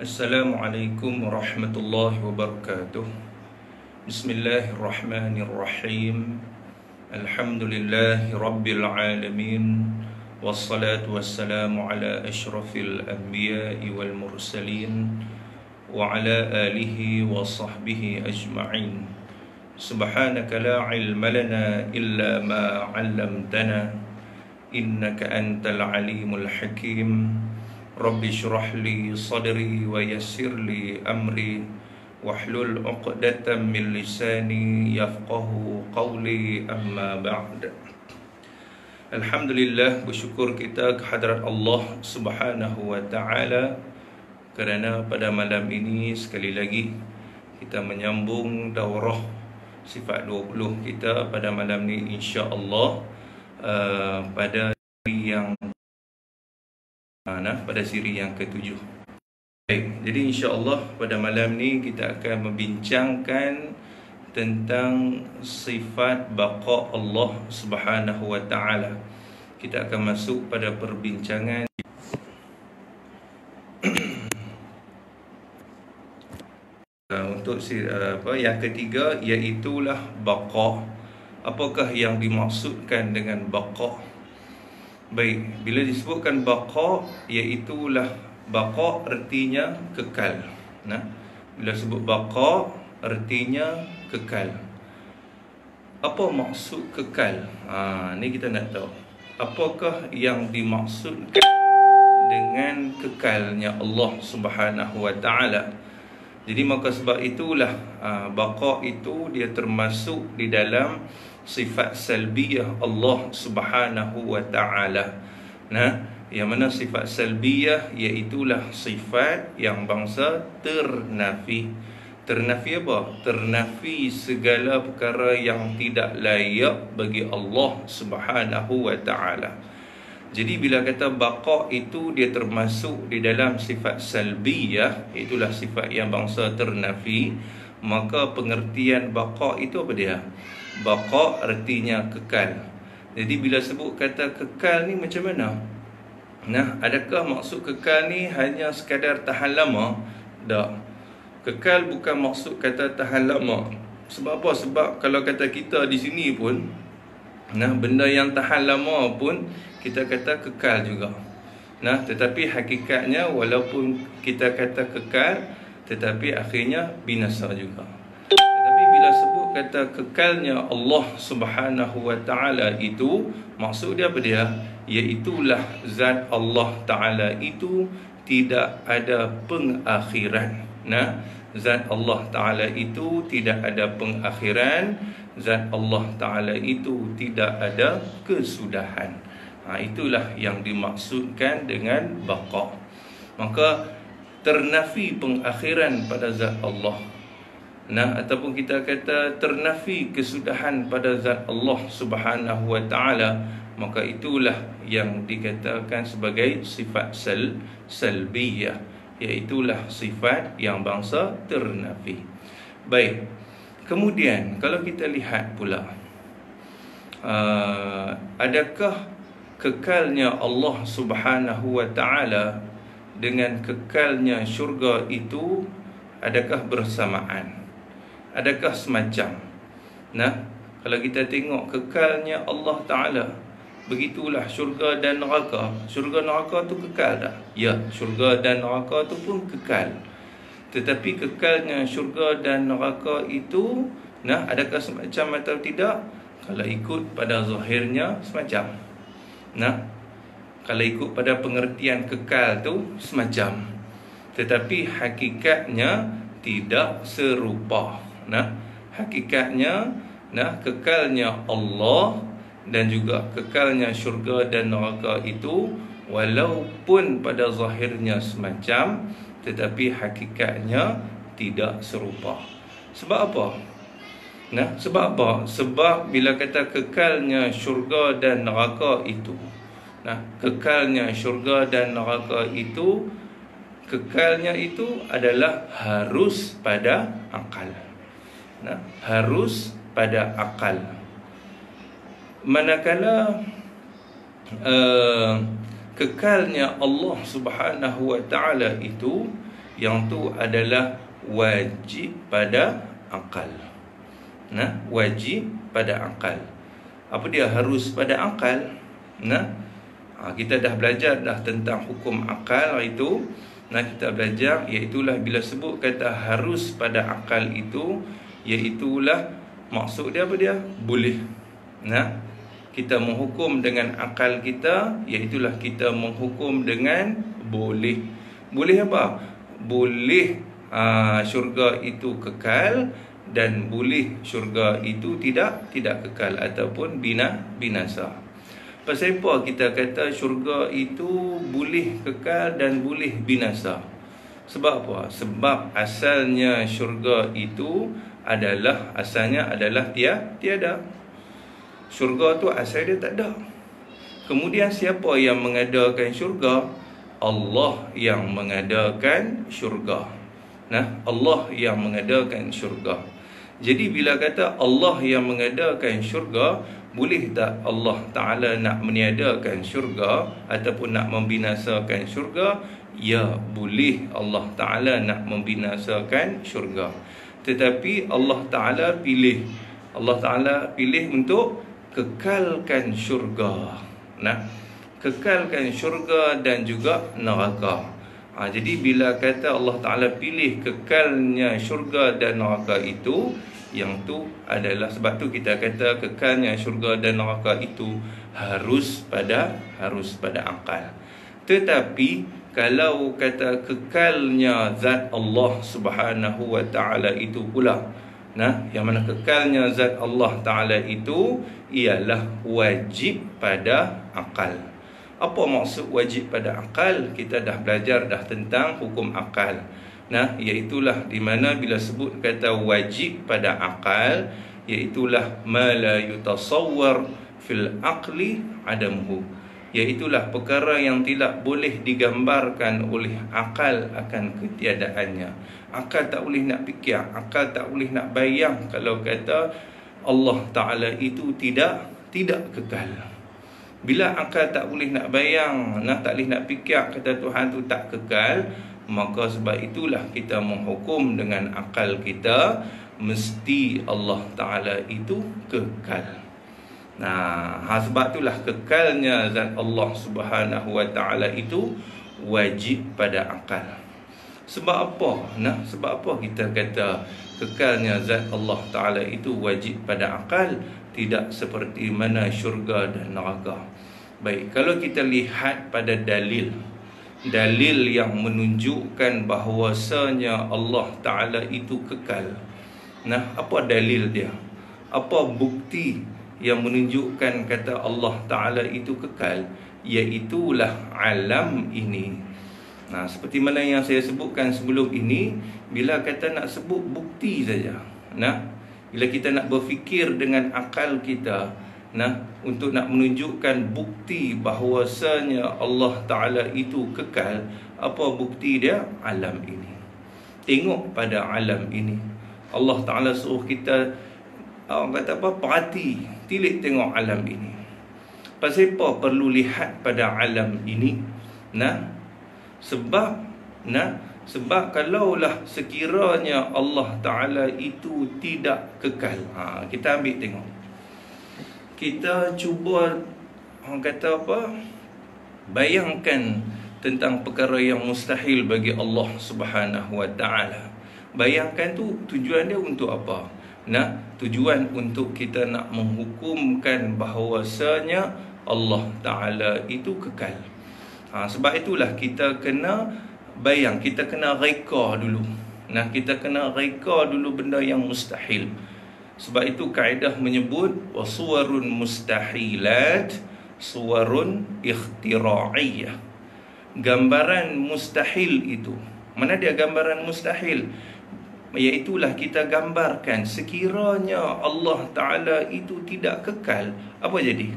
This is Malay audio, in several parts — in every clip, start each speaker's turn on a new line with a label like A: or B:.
A: Assalamualaikum warahmatullahi wabarakatuh. Bismillahirrahmanirrahim. Alhamdulillahi rabbil alamin. Wassalatu wassalamu ala ashrafil anbiya'i wal mursalin wa ala alihi wa sahbihi ajma'in. Subhanaka la ilma lana illa ma 'allamtana innaka antal alimul hakim. Rabbi syrah li sadri wa yassir li amri wahlul 'uqdatam min lisani yafqahu qawli, amma ba'd. Alhamdulillah, bersyukur kita kehadrat Allah Subhanahu wa ta'ala kerana pada malam ini sekali lagi kita menyambung daurah sifat 20 kita pada malam ini, insya-Allah, pada siri yang ke-7. Baik, jadi insya-Allah pada malam ni kita akan membincangkan tentang sifat baqa Allah Subhanahu wa taala. Kita akan masuk pada perbincangan untuk yang ketiga, iaitulah baqa. Apakah yang dimaksudkan dengan baqa? Baik, bila disebutkan baqa, iaitulah baqa artinya kekal. Bila sebut baqa artinya kekal. Apa maksud kekal? Ni kita nak tahu. Apakah yang dimaksudkan dengan kekalnya Allah Subhanahu wa taala? Jadi maka sebab itulah baqa itu dia termasuk di dalam sifat salbiyah Allah Subhanahu wa taala. Yang mana sifat salbiyah iaitulah sifat yang bangsa ternafi. Ternafi apa? Ternafi segala perkara yang tidak layak bagi Allah Subhanahu wa taala. Jadi bila kata baqa itu dia termasuk di dalam sifat salbiyah, itulah sifat yang bangsa ternafi, maka pengertian baqa itu apa dia? Baqa artinya kekal. Jadi bila sebut kata kekal ni macam mana? Adakah maksud kekal ni hanya sekadar tahan lama? Tak. Kekal bukan maksud kata tahan lama. Sebab apa? Sebab kalau kata kita di sini pun, benda yang tahan lama pun kita kata kekal juga. Tetapi hakikatnya walaupun kita kata kekal, tetapi akhirnya binasa juga. Tetapi bila sebut kata kekalnya Allah Subhanahu wa taala itu, maksud dia apa dia? Iaitulah zat Allah taala itu tidak ada pengakhiran. Zat Allah taala itu tidak ada pengakhiran. Zat Allah taala itu tidak ada kesudahan. Itulah yang dimaksudkan dengan baqa. Maka ternafi pengakhiran pada zat Allah. Ataupun kita kata ternafi kesudahan pada zat Allah Subhanahu wa taala, maka itulah yang dikatakan sebagai sifat salbiyah, iaitulah sifat yang bangsa ternafi. Baik. Kemudian kalau kita lihat pula, adakah kekalnya Allah Subhanahu wa taala dengan kekalnya syurga itu adakah bersamaan? Adakah semacam? Kalau kita tengok kekalnya Allah taala, begitulah syurga dan neraka. Syurga neraka tu kekal tak? Ya, syurga dan neraka tu pun kekal. Tetapi kekalnya syurga dan neraka itu, adakah semacam atau tidak? Kalau ikut pada zahirnya semacam. Kalau ikut pada pengertian kekal tu semacam, tetapi hakikatnya tidak serupa. Hakikatnya kekalnya Allah dan juga kekalnya syurga dan neraka itu, walaupun pada zahirnya semacam, tetapi hakikatnya tidak serupa. Sebab apa? Sebab apa? Sebab bila kata kekalnya syurga dan neraka itu, kekalnya syurga dan neraka itu, kekalnya itu adalah harus pada akal. Harus pada akal. Manakala kekalnya Allah Subhanahu wa ta'ala itu, yang tu adalah wajib pada akal. Wajib pada akal. Apa dia harus pada akal? Kita dah belajar dah tentang hukum akal itu. Kita belajar, iaitulah bila sebut kata harus pada akal itu, iaitulah maksud dia apa dia? Boleh. Kita menghukum dengan akal kita, iaitulah kita menghukum dengan boleh. Boleh apa? Boleh syurga itu kekal, dan boleh syurga itu tidak kekal ataupun binasa. Pasal apa kita kata syurga itu boleh kekal dan boleh binasa? Sebab apa? Sebab asalnya syurga itu asalnya adalah tiada. Syurga tu asal dia tak ada. Kemudian siapa yang mengadakan syurga? Allah yang mengadakan syurga. Allah yang mengadakan syurga. Jadi bila kata Allah yang mengadakan syurga, boleh tak Allah Ta'ala nak meniadakan syurga ataupun nak membinasakan syurga? Ya, boleh Allah Ta'ala nak membinasakan syurga. Tetapi Allah Ta'ala pilih untuk kekalkan syurga. Kekalkan syurga dan juga neraka. Jadi bila kata Allah Ta'ala pilih kekalnya syurga dan neraka itu, yang tu adalah sebab tu kita kata kekalnya syurga dan neraka itu harus pada akal. Tetapi kalau kata kekalnya zat Allah Subhanahu wa ta'ala itu pula, yang mana kekalnya zat Allah Ta'ala itu ialah wajib pada akal. Apa maksud wajib pada akal? Kita dah belajar dah tentang hukum akal. Iaitulah di mana bila sebut kata wajib pada akal, iaitulah ma la yutasawwar fil aqli adamuhu. Iaitulah perkara yang tidak boleh digambarkan oleh akal akan ketiadaannya. Akal tak boleh nak fikir, akal tak boleh nak bayang kalau kata Allah Ta'ala itu tidak kekal. Bila akal tak boleh nak bayang, tak boleh nak fikir kata Tuhan tu tak kekal, maka sebab itulah kita menghukum dengan akal kita mesti Allah Ta'ala itu kekal. Sebab itulah kekalnya zat Allah Subhanahu wa ta'ala itu wajib pada akal. Sebab apa? Sebab apa kita kata kekalnya zat Allah Ta'ala itu wajib pada akal, tidak seperti mana syurga dan neraka. Baik, kalau kita lihat pada dalil yang menunjukkan bahawasanya Allah Ta'ala itu kekal. Apa dalil dia? Apa bukti yang menunjukkan kata Allah Ta'ala itu kekal? Iaitulah alam ini. Seperti mana yang saya sebutkan sebelum ini, bila kata nak sebut bukti saja, bila kita nak berfikir dengan akal kita, untuk nak menunjukkan bukti bahawasanya Allah Ta'ala itu kekal, apa bukti dia? Alam ini. Tengok pada alam ini. Allah Ta'ala suruh kita perhati, tilik tengok alam ini. Pasal apa perlu lihat pada alam ini? Sebab kalaulah sekiranya Allah Ta'ala itu tidak kekal, kita ambil tengok. Kita cuba bayangkan tentang perkara yang mustahil bagi Allah Subhanahu wa ta'ala. Bayangkan tu tujuan dia untuk apa? Tujuan untuk kita nak menghukumkan bahawasanya Allah Ta'ala itu kekal. Sebab itulah kita kena bayang, kita kena reka dulu. Kita kena reka dulu benda yang mustahil. Sebab itu kaedah menyebut wasuwarun mustahilat suwarun ikhtira'iyah. Gambaran mustahil itu, mana dia gambaran mustahil? Iaitulah kita gambarkan sekiranya Allah Ta'ala itu tidak kekal, apa jadi?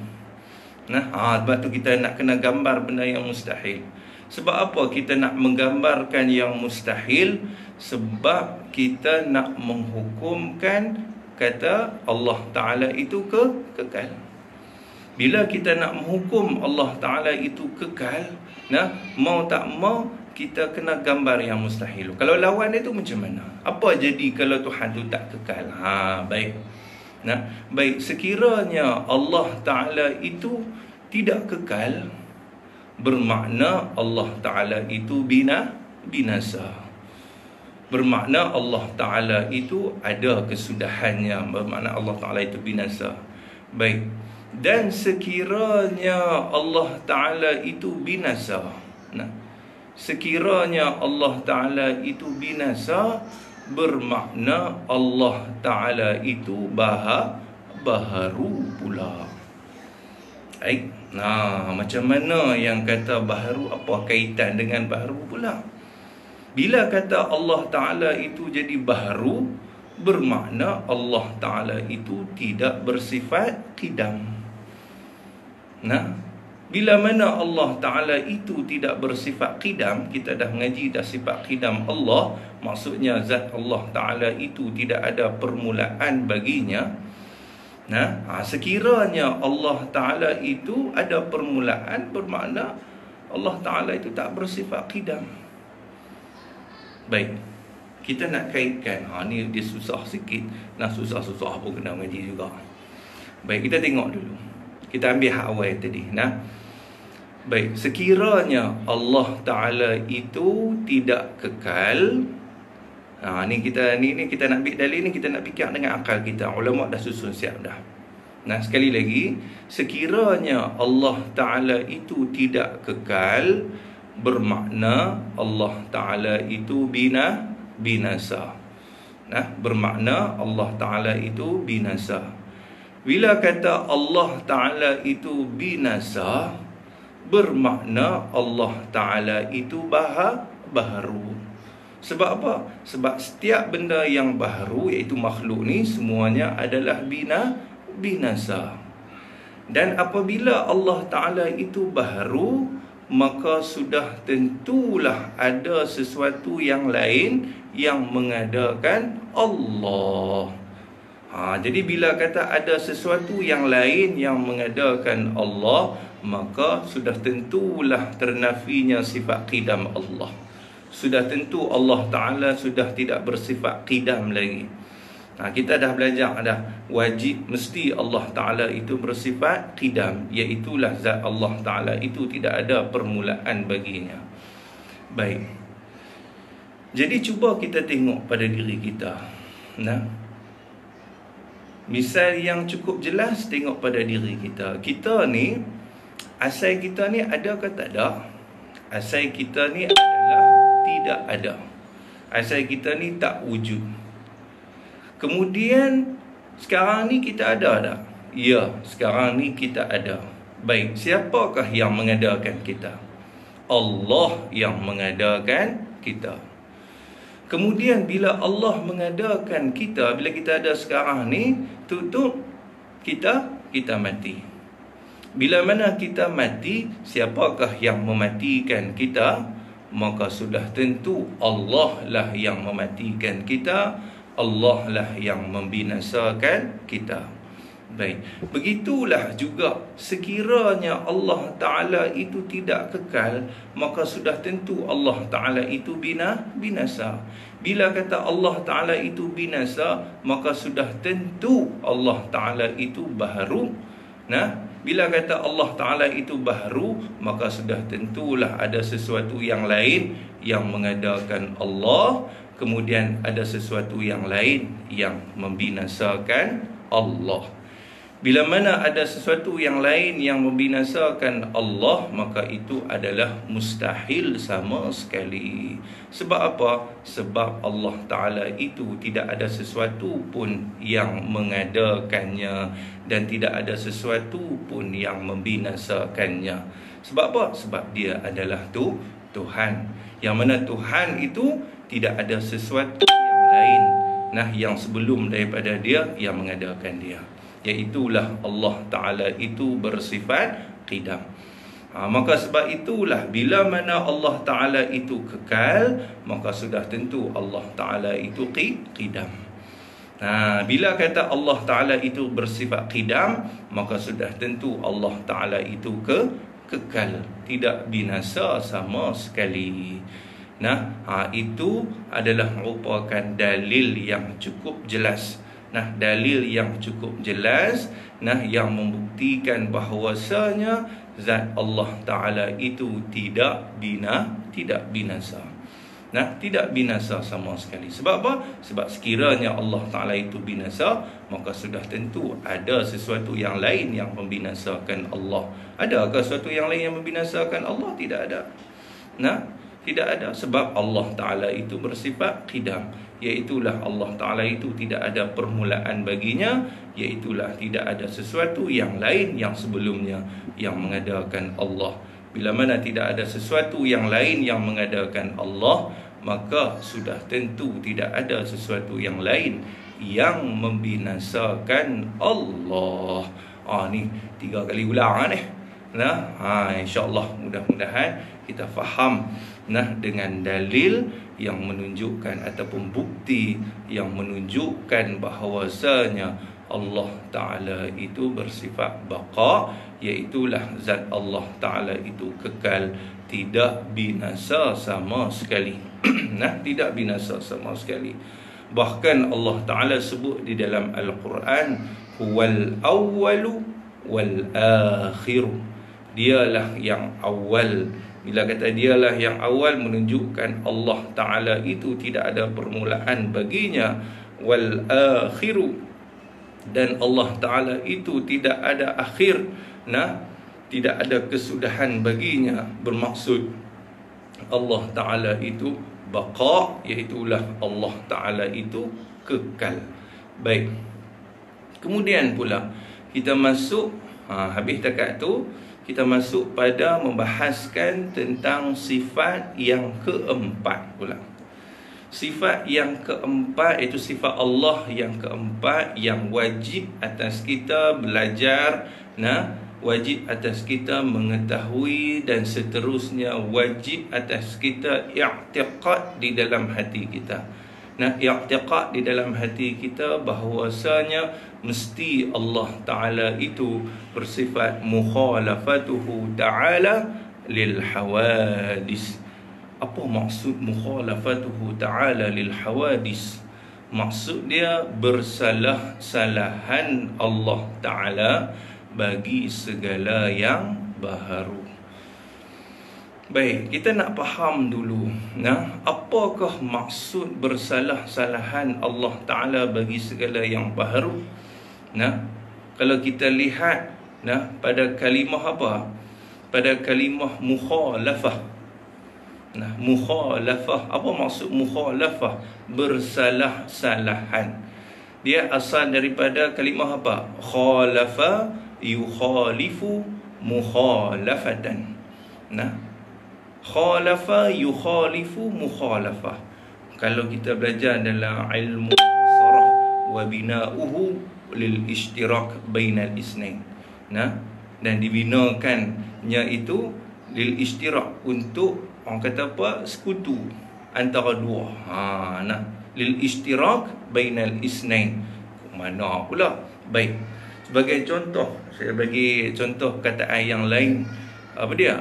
A: Sebab tu kita nak kena gambar benda yang mustahil. Sebab apa kita nak menggambarkan yang mustahil? Sebab kita nak menghukumkan kata Allah Ta'ala itu kekal. Bila kita nak menghukum Allah Ta'ala itu kekal, mau tak mau kita kena gambar yang mustahil. Kalau lawan dia tu macam mana? Apa jadi kalau Tuhan tu tak kekal? Baik. Baik, sekiranya Allah Ta'ala itu tidak kekal, bermakna Allah Ta'ala itu binasa. Bermakna Allah Ta'ala itu ada kesudahannya, bermakna Allah Ta'ala itu binasa. Baik. Dan sekiranya Allah Ta'ala itu binasa, sekiranya Allah Ta'ala itu binasa, bermakna Allah Ta'ala itu baharu pula. Baik. Macam mana yang kata baharu? Apa kaitan dengan baharu pula? Bila kata Allah Ta'ala itu jadi baharu, bermakna Allah Ta'ala itu tidak bersifat qidam. Bila mana Allah Ta'ala itu tidak bersifat qidam, kita dah mengaji dah sifat qidam Allah, maksudnya zat Allah Ta'ala itu tidak ada permulaan baginya. Sekiranya Allah Ta'ala itu ada permulaan, bermakna Allah Ta'ala itu tak bersifat qidam. Baik, kita nak kaitkan. Ni dia susah sikit. Susah-susah pun kena mengaji juga. Baik, kita tengok dulu. Kita ambil hak awal tadi. Baik, sekiranya Allah Ta'ala itu tidak kekal. Ni kita nak ambil dalil ni, kita nak fikir dengan akal kita. Ulama dah susun siap dah. Sekali lagi, sekiranya Allah Ta'ala itu tidak kekal, bermakna Allah Ta'ala itu binasa. Bermakna Allah Ta'ala itu binasa. Bila kata Allah Ta'ala itu binasa, bermakna Allah Ta'ala itu baharu. Sebab apa? Sebab setiap benda yang baharu, iaitu makhluk ni, semuanya adalah binasa. Dan apabila Allah Ta'ala itu baharu, maka sudah tentulah ada sesuatu yang lain yang mengadakan Allah. Jadi bila kata ada sesuatu yang lain yang mengadakan Allah, maka sudah tentulah ternafinya sifat qidam Allah. Sudah tentu Allah Ta'ala sudah tidak bersifat qidam lagi. Kita dah belajar dah, wajib mesti Allah Ta'ala itu bersifat qidam, iaitulah zat Allah Ta'ala itu tidak ada permulaan baginya. Baik. Jadi cuba kita tengok pada diri kita. Misal yang cukup jelas, tengok pada diri kita. Kita ni, asal kita ni ada ke tak ada? Asal kita ni adalah tidak ada. Asal kita ni tak wujud. Kemudian sekarang ni kita ada tak? Ya, sekarang ni kita ada. Baik, siapakah yang mengadakan kita? Allah yang mengadakan kita. Kemudian bila Allah mengadakan kita, bila kita ada sekarang ni, tutup kita mati. Bila mana kita mati, siapakah yang mematikan kita? Maka sudah tentu Allah lah yang mematikan kita, Allah lah yang membinasakan kita. Baik, begitulah juga sekiranya Allah Ta'ala itu tidak kekal, maka sudah tentu Allah Ta'ala itu binasa. Bila kata Allah Ta'ala itu binasa, maka sudah tentu Allah Ta'ala itu baharu. Bila kata Allah Ta'ala itu baharu, maka sudah tentulah ada sesuatu yang lain yang mengadakan Allah. Kemudian ada sesuatu yang lain yang membinasakan Allah. Bila mana ada sesuatu yang lain yang membinasakan Allah, maka itu adalah mustahil sama sekali. Sebab apa? Sebab Allah Ta'ala itu tidak ada sesuatu pun yang mengadakannya, dan tidak ada sesuatu pun yang membinasakannya. Sebab apa? Sebab dia adalah Tuhan. Yang mana Tuhan itu tidak ada sesuatu yang lain yang sebelum daripada dia yang mengadakan dia. Iaitulah Allah Ta'ala itu bersifat qidam. Maka sebab itulah bila mana Allah Ta'ala itu kekal, maka sudah tentu Allah Ta'ala itu qidam. Bila kata Allah Ta'ala itu bersifat qidam, maka sudah tentu Allah Ta'ala itu kekal, tidak binasa sama sekali. Itu adalah merupakan dalil yang cukup jelas. Dalil yang cukup jelas yang membuktikan bahawasanya zat Allah Ta'ala itu tidak binasa. Tidak binasa sama sekali. Sebab apa? Sebab sekiranya Allah Ta'ala itu binasa, maka sudah tentu ada sesuatu yang lain yang membinasakan Allah. Adakah sesuatu yang lain yang membinasakan Allah? Tidak ada. Tidak ada. Sebab Allah Ta'ala itu bersifat qidam, iaitulah Allah Ta'ala itu tidak ada permulaan baginya, iaitulah tidak ada sesuatu yang lain yang sebelumnya yang mengadakan Allah. Bila mana tidak ada sesuatu yang lain yang mengadakan Allah, maka sudah tentu tidak ada sesuatu yang lain yang membinasakan Allah. Ni 3 kali ulang ni. InsyaAllah mudah-mudahan kita faham dengan dalil yang menunjukkan ataupun bukti yang menunjukkan bahawasanya Allah Ta'ala itu bersifat baqa, iaitulah zat Allah Ta'ala itu kekal, tidak binasa sama sekali. Tidak binasa sama sekali. Bahkan Allah Ta'ala sebut di dalam Al-Quran, huwal awwalu wal akhiru, dialah yang awal. Bila kata dialah yang awal, menunjukkan Allah Ta'ala itu tidak ada permulaan baginya. Wal akhiru, dan Allah Ta'ala itu tidak ada akhir, tidak ada kesudahan baginya. Bermaksud Allah Ta'ala itu baqa, iaitulah Allah Ta'ala itu kekal. Baik, kemudian pula kita masuk, habis takat tu, kita masuk pada membahaskan tentang sifat yang keempat pula. Sifat yang keempat, iaitu sifat Allah yang keempat, yang wajib atas kita belajar, wajib atas kita mengetahui, dan seterusnya wajib atas kita i'tiqad di dalam hati kita. I'tiqad di dalam hati kita bahawasanya mesti Allah Ta'ala itu bersifat mukhalafatuhu ta'ala lil hawadis. Apa maksud mukhalafatuhu ta'ala lil hawadis? Maksud dia bersalah-salahan Allah Ta'ala bagi segala yang baharu. Baik, kita nak faham dulu, apakah maksud bersalah-salahan Allah Ta'ala bagi segala yang baharu? Kalau kita lihat pada kalimah apa? Pada kalimah mukhalafah. Mukhalafah, apa maksud mukhalafah? Bersalah-salahan. Dia asal daripada kalimah apa? Khalafa yukhalifu mukhalafatan. Khalafa yukhalifu mukhalafah. Kalau kita belajar dalam ilmu sarah, wa bina'uhu lil ishtirak bainal isnain, dan dibinakannya itu lil ishtirak, untuk orang kata apa? Sekutu antara dua. Lil ishtirak bainal isnain. Mana pula? Baik, sebagai contoh, saya bagi contoh perkataan yang lain. Apa dia?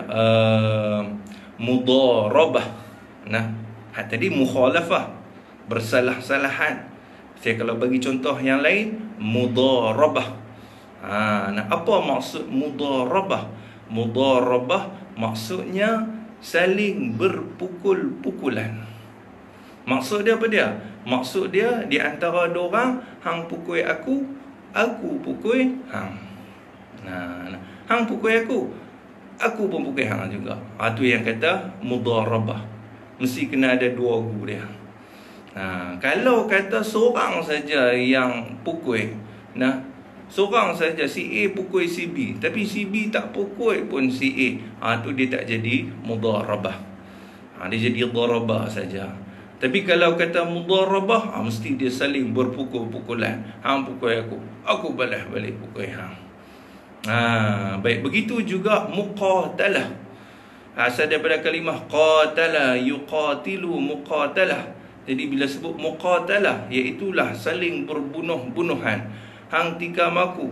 A: Mudarabah. Tadi mukhalafah, bersalah-salahan. Saya kalau bagi contoh yang lain, mudarabah. Apa maksud mudarabah? Mudarabah maksudnya saling berpukul-pukulan. Maksud dia apa dia? Maksud dia di antara dua orang, hang pukul aku, aku pukul hang. Hang pukul aku pun pukul hang juga. Itu yang kata mudarabah. Mesti kena ada dua guru dia. Kalau kata seorang saja yang pukul, seorang saja si A pukul si B, tapi si B tak pukul pun si A, tu dia tak jadi mudarabah. Dia jadi darabah saja. Tapi kalau kata mudarabah, mesti dia saling berpukul-pukulan. Hang pukul aku balas balik pukul hang. Baik, begitu juga muqatalah. Asal daripada kalimah qatala yuqatilu muqatalah. Jadi bila sebut muqatalah, iaitulah saling berbunuh-bunuhan. Hang tikam aku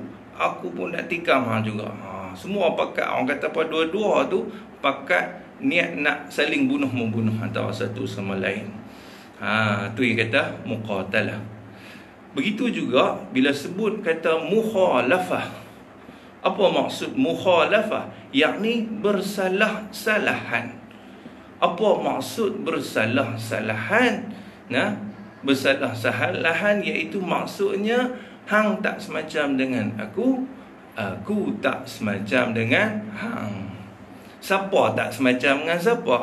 A: pun nak tikam hang juga. Semua pakat, orang kata apa, dua-dua tu pakat niat nak saling bunuh-membunuh antara satu sama lain. Tu yang kata muqatalah. Begitu juga bila sebut kata mukhalafah. Apa maksud mukhalafah? Yakni bersalah-salahan. Apa maksud bersalah-salahan? Bersalah-salahan iaitu maksudnya hang tak semacam dengan aku tak semacam dengan hang. Siapa tak semacam dengan siapa?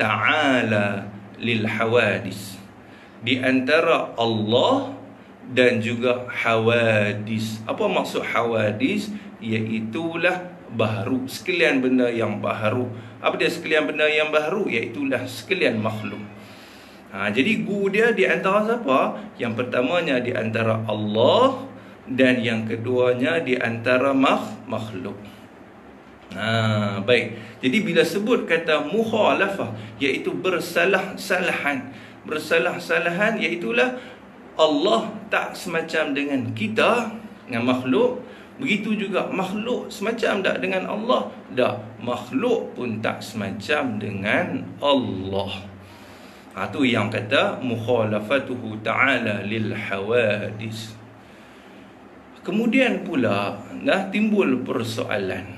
A: Ta'ala lil hawadis. Di antara Allah dan juga hawadis. Apa maksud hawadis? Iaitulah baharu, sekalian benda yang baharu. Apa dia sekalian benda yang baharu? Iaitulah sekalian makhluk. Jadi dia di antara siapa? Yang pertamanya di antara Allah, dan yang keduanya di antara makhluk. Baik. Jadi bila sebut kata mukhalafah, iaitu bersalah-salahan. Bersalah-salahan iaitulah Allah tak semacam dengan kita, dengan makhluk. Begitu juga makhluk semacam tak dengan Allah? Tak. Makhluk pun tak semacam dengan Allah. Tu yang kata mukhalafatuhu ta'ala lil hawadis. Kemudian pula timbul persoalan.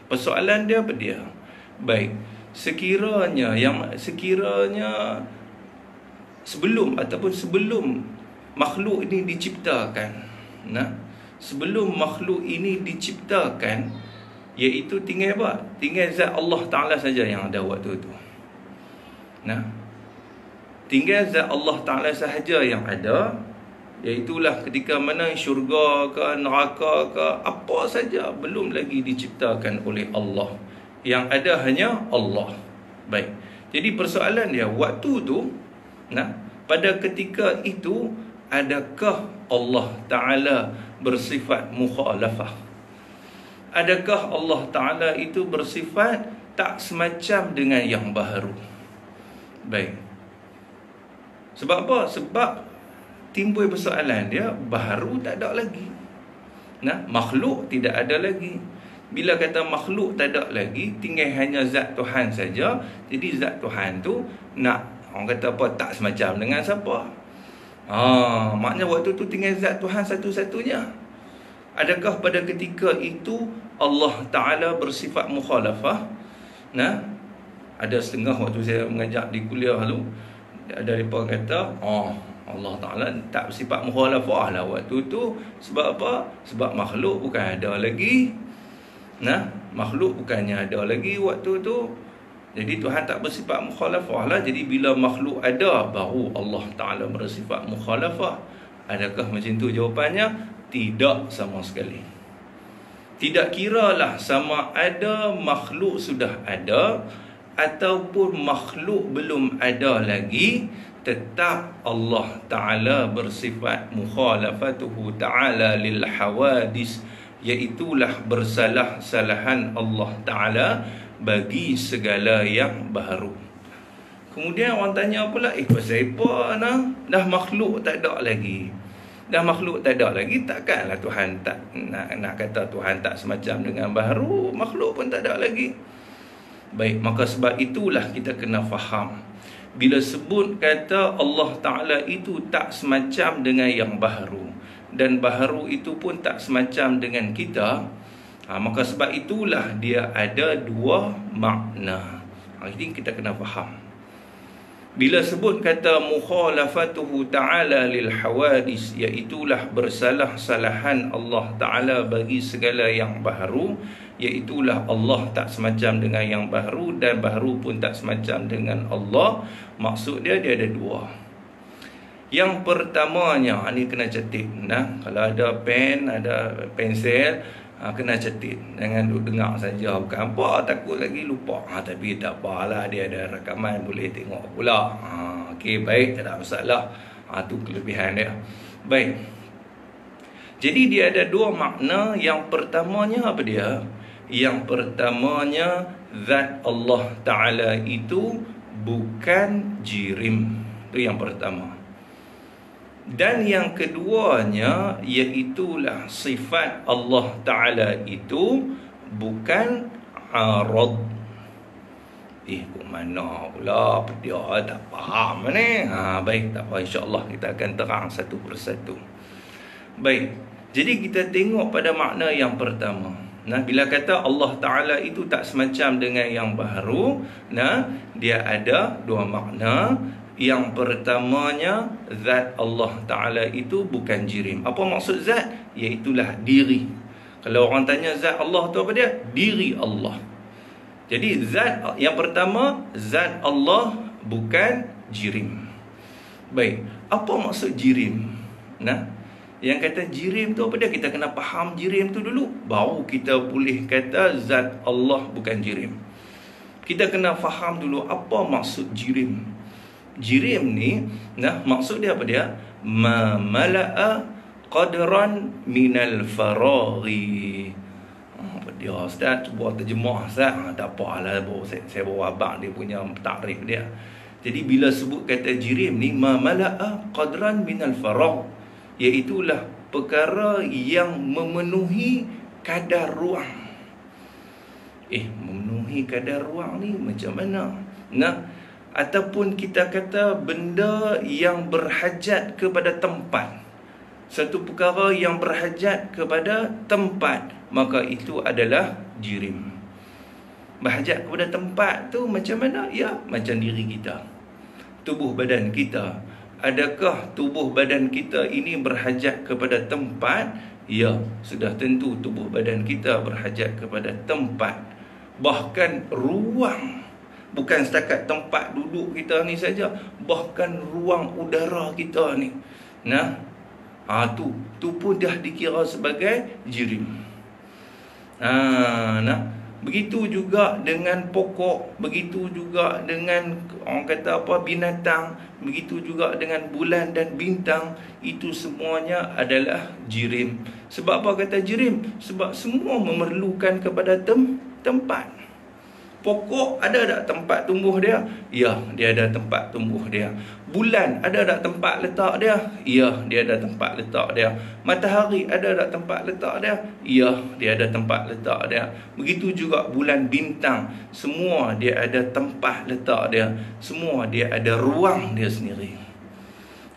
A: Persoalan dia apa dia? Baik, sekiranya sebelum makhluk ini diciptakan, sebelum makhluk ini diciptakan, iaitu tinggal apa? Tinggal zat Allah Ta'ala saja yang ada waktu itu. Tinggal zat Allah Ta'ala sahaja yang ada. Iaitulah ketika mana syurga ke neraka ke apa saja belum lagi diciptakan oleh Allah. Yang ada hanya Allah. Baik. Jadi persoalan dia, waktu tu, pada ketika itu, adakah Allah Ta'ala bersifat mukhalafah? Adakah Allah Ta'ala itu bersifat tak semacam dengan yang baharu? Baik. Sebab apa? Sebab timbul persoalan dia, baharu tak ada lagi. Makhluk tidak ada lagi. Bila kata makhluk tak ada lagi, tinggal hanya zat Tuhan saja. Jadi zat Tuhan tu orang kata apa, tak semacam dengan siapa. Maknanya waktu tu tinggal zat Tuhan satu-satunya. Adakah pada ketika itu Allah Ta'ala bersifat mukhalafah? Ada setengah waktu saya mengajar di kuliah tu, ada mereka kata Allah Ta'ala tak bersifat mukhalafah lah waktu tu. Sebab apa? Sebab makhluk bukan ada lagi. Makhluk bukannya ada lagi waktu tu. Jadi Tuhan tak bersifat mukhalafah lah. Jadi bila makhluk ada, baru Allah Ta'ala bersifat mukhalafah. Adakah macam tu jawapannya? Tidak sama sekali. Tidak kiralah sama ada makhluk sudah ada ataupun makhluk belum ada lagi, tetap Allah Ta'ala bersifat mukhalafatuhu ta'ala lil hawadis, iaitulah bersalah-salahan Allah Ta'ala bagi segala yang baharu. Kemudian orang tanya pula, pasal apa dah makhluk tak ada lagi? Dah makhluk tak ada lagi, takkanlah Tuhan tak nak kata Tuhan tak semacam dengan baharu, makhluk pun tak ada lagi. Baik, maka sebab itulah kita kena faham, bila sebut kata Allah Ta'ala itu tak semacam dengan yang baharu, dan baharu itu pun tak semacam dengan kita, maka sebab itulah dia ada dua makna. Ini kita kena faham. Bila sebut kata mukhalafatuhu ta'ala lil hawadis, iaitulah bersalah-salahan Allah Ta'ala bagi segala yang baharu, iaitulah Allah tak semacam dengan yang baharu dan baharu pun tak semacam dengan Allah. Maksud dia ada dua. Yang pertamanya, ini kena catat. Kalau ada pen, ada pensel, kena catat. Jangan duduk dengar saja. Bukan apa, takut lagi lupa. Tapi tak apalah, dia ada rakaman, boleh tengok pula. Okey, baik, tak ada masalah. Itu kelebihan dia. Baik. Jadi dia ada dua makna. Yang pertamanya apa dia? Yang pertamanya, zat Allah Ta'ala itu bukan jirim. Itu yang pertama. Dan yang keduanya, iaitulah sifat Allah Ta'ala itu bukan arad. Kok mana pula dia tak faham ni? Baik, tak apa, insya-Allah kita akan terang satu persatu. Baik, jadi kita tengok pada makna yang pertama. Bila kata Allah Ta'ala itu tak semacam dengan yang baharu, dia ada dua makna. Yang pertamanya, zat Allah Ta'ala itu bukan jirim. Apa maksud zat? Iaitulah diri. Kalau orang tanya zat Allah tu apa dia? Diri Allah. Jadi zat yang pertama, zat Allah bukan jirim. Baik, apa maksud jirim? Yang kata jirim tu apa dia? Kita kena faham jirim tu dulu, baru kita boleh kata zat Allah bukan jirim. Kita kena faham dulu apa maksud jirim. Jirim ni, maksud dia apa dia? Ma mala'a qadran minal faraghi. Dia Ustaz cuba terjemah Ustaz. Tak apalah, saya bawa abang dia punya takrif dia. Jadi bila sebut kata jirim ni, ma mala'a qadran minal faragh, iaitulah perkara yang memenuhi kadar ruang. Memenuhi kadar ruang ni macam mana? Ataupun kita kata benda yang berhajat kepada tempat. Satu perkara yang berhajat kepada tempat, maka itu adalah jirim. Berhajat kepada tempat tu macam mana? Ya, macam diri kita, tubuh badan kita. Adakah tubuh badan kita ini berhajat kepada tempat? Ya, sudah tentu tubuh badan kita berhajat kepada tempat. Bahkan ruang. Bukan setakat tempat duduk kita ni saja, bahkan ruang udara kita ni. Tu pun dah dikira sebagai jirim. Begitu juga dengan pokok, begitu juga dengan orang kata apa, binatang, begitu juga dengan bulan dan bintang. Itu semuanya adalah jirim. Sebab apa kata jirim? Sebab semua memerlukan kepada tempat. Pokok ada tak tempat tumbuh dia? Ya, dia ada tempat tumbuh dia. Bulan ada tak tempat letak dia? Ya, dia ada tempat letak dia. Matahari ada tak tempat letak dia? Ya, dia ada tempat letak dia. Begitu juga bulan bintang, semua dia ada tempat letak dia. Semua dia ada ruang dia sendiri.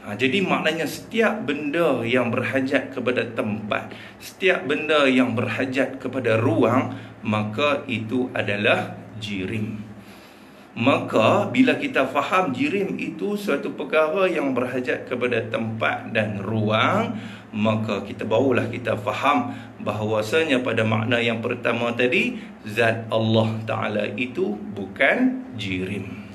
A: Jadi maknanya setiap benda yang berhajat kepada tempat, setiap benda yang berhajat kepada ruang, maka itu adalah jirim. Maka bila kita faham jirim itu suatu perkara yang berhajat kepada tempat dan ruang, maka kita barulah kita faham bahawasanya pada makna yang pertama tadi, zat Allah Ta'ala itu bukan jirim.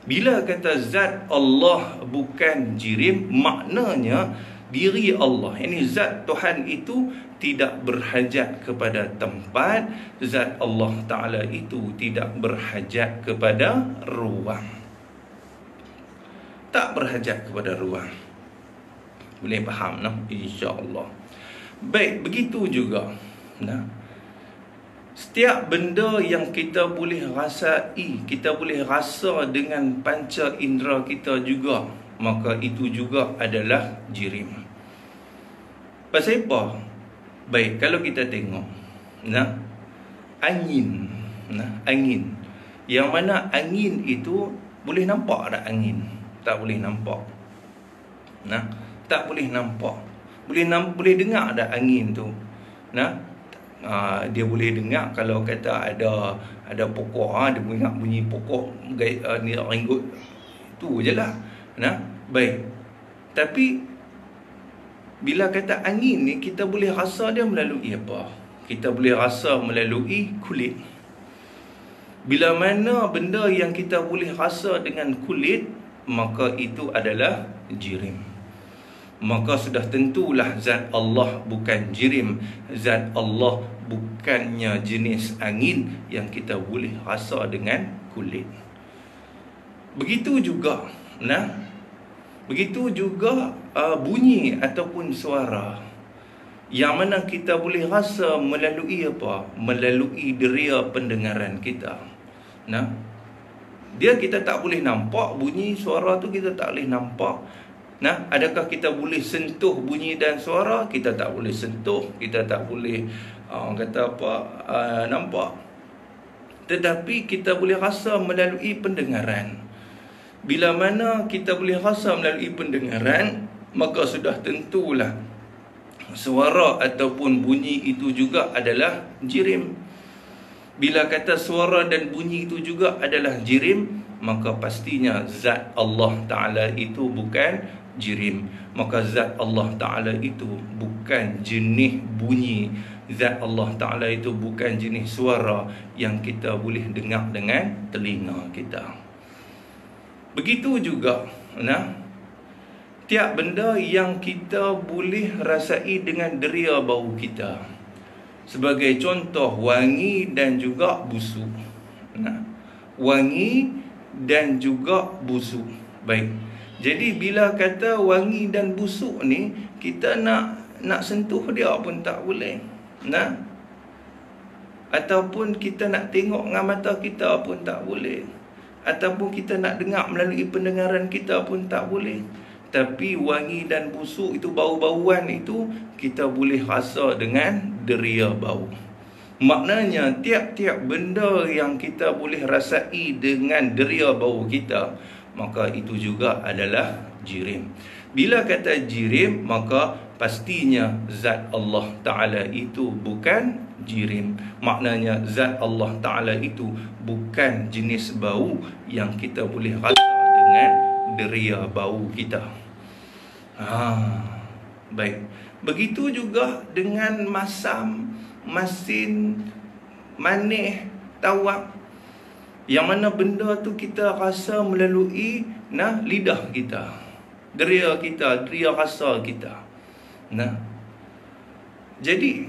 A: Bila kata zat Allah bukan jirim, maknanya diri Allah, ini zat Tuhan itu tidak berhajat kepada tempat. Zat Allah Ta'ala itu tidak berhajat kepada ruang. Tak berhajat kepada ruang. Boleh faham, insya-Allah. Baik, begitu juga. Setiap benda yang kita boleh rasai, kita boleh rasa dengan panca indera kita juga, maka itu juga adalah jirim. Pasal apa? Baik, kalau kita tengok angin, angin. Yang mana angin itu boleh nampak tak angin? Tak boleh nampak. Tak boleh nampak. Boleh dengar tak angin tu? Dia boleh dengar kalau kata ada pokok, dia dengar bunyi pokok ni renggut. Tu jelah. Baik. Tapi bila kata angin ni, kita boleh rasa dia melalui apa? Kita boleh rasa melalui kulit. Bila mana benda yang kita boleh rasa dengan kulit, maka itu adalah jirim. Maka sudah tentulah zat Allah bukan jirim. Zat Allah bukannya jenis angin yang kita boleh rasa dengan kulit. Begitu juga, begitu juga bunyi ataupun suara yang mana kita boleh rasa melalui apa? Melalui deria pendengaran kita. Dia kita tak boleh nampak bunyi suara tu, kita tak boleh nampak. Nah, adakah kita boleh sentuh bunyi dan suara? Kita tak boleh sentuh, kita tak boleh nampak. Tetapi kita boleh rasa melalui pendengaran. Bila mana kita boleh rasa melalui pendengaran, maka sudah tentulah suara ataupun bunyi itu juga adalah jirim. Bila kata suara dan bunyi itu juga adalah jirim, maka pastinya zat Allah Ta'ala itu bukan jirim. Maka zat Allah Ta'ala itu bukan jenis bunyi. Zat Allah Ta'ala itu bukan jenis suara yang kita boleh dengar dengan telinga kita. Begitu juga, tiap benda yang kita boleh rasai dengan deria bau kita. Sebagai contoh, wangi dan juga busuk. Wangi dan juga busuk. Baik. Jadi bila kata wangi dan busuk ni, kita nak sentuh dia pun tak boleh. Ataupun kita nak tengok dengan mata kita pun tak boleh. Ataupun kita nak dengar melalui pendengaran kita pun tak boleh. Tapi wangi dan busuk itu, bau-bauan itu, kita boleh rasa dengan deria bau. Maknanya tiap-tiap benda yang kita boleh rasai dengan deria bau kita, maka itu juga adalah jirim. Bila kata jirim, maka pastinya zat Allah Ta'ala itu bukan jirim. Maknanya zat Allah Ta'ala itu bukan jenis bau yang kita boleh rasa dengan deria bau kita. Baik. Begitu juga dengan masin, manih, tawak. Yang mana benda tu kita rasa melalui lidah kita, deria kita, deria rasa kita. Jadi,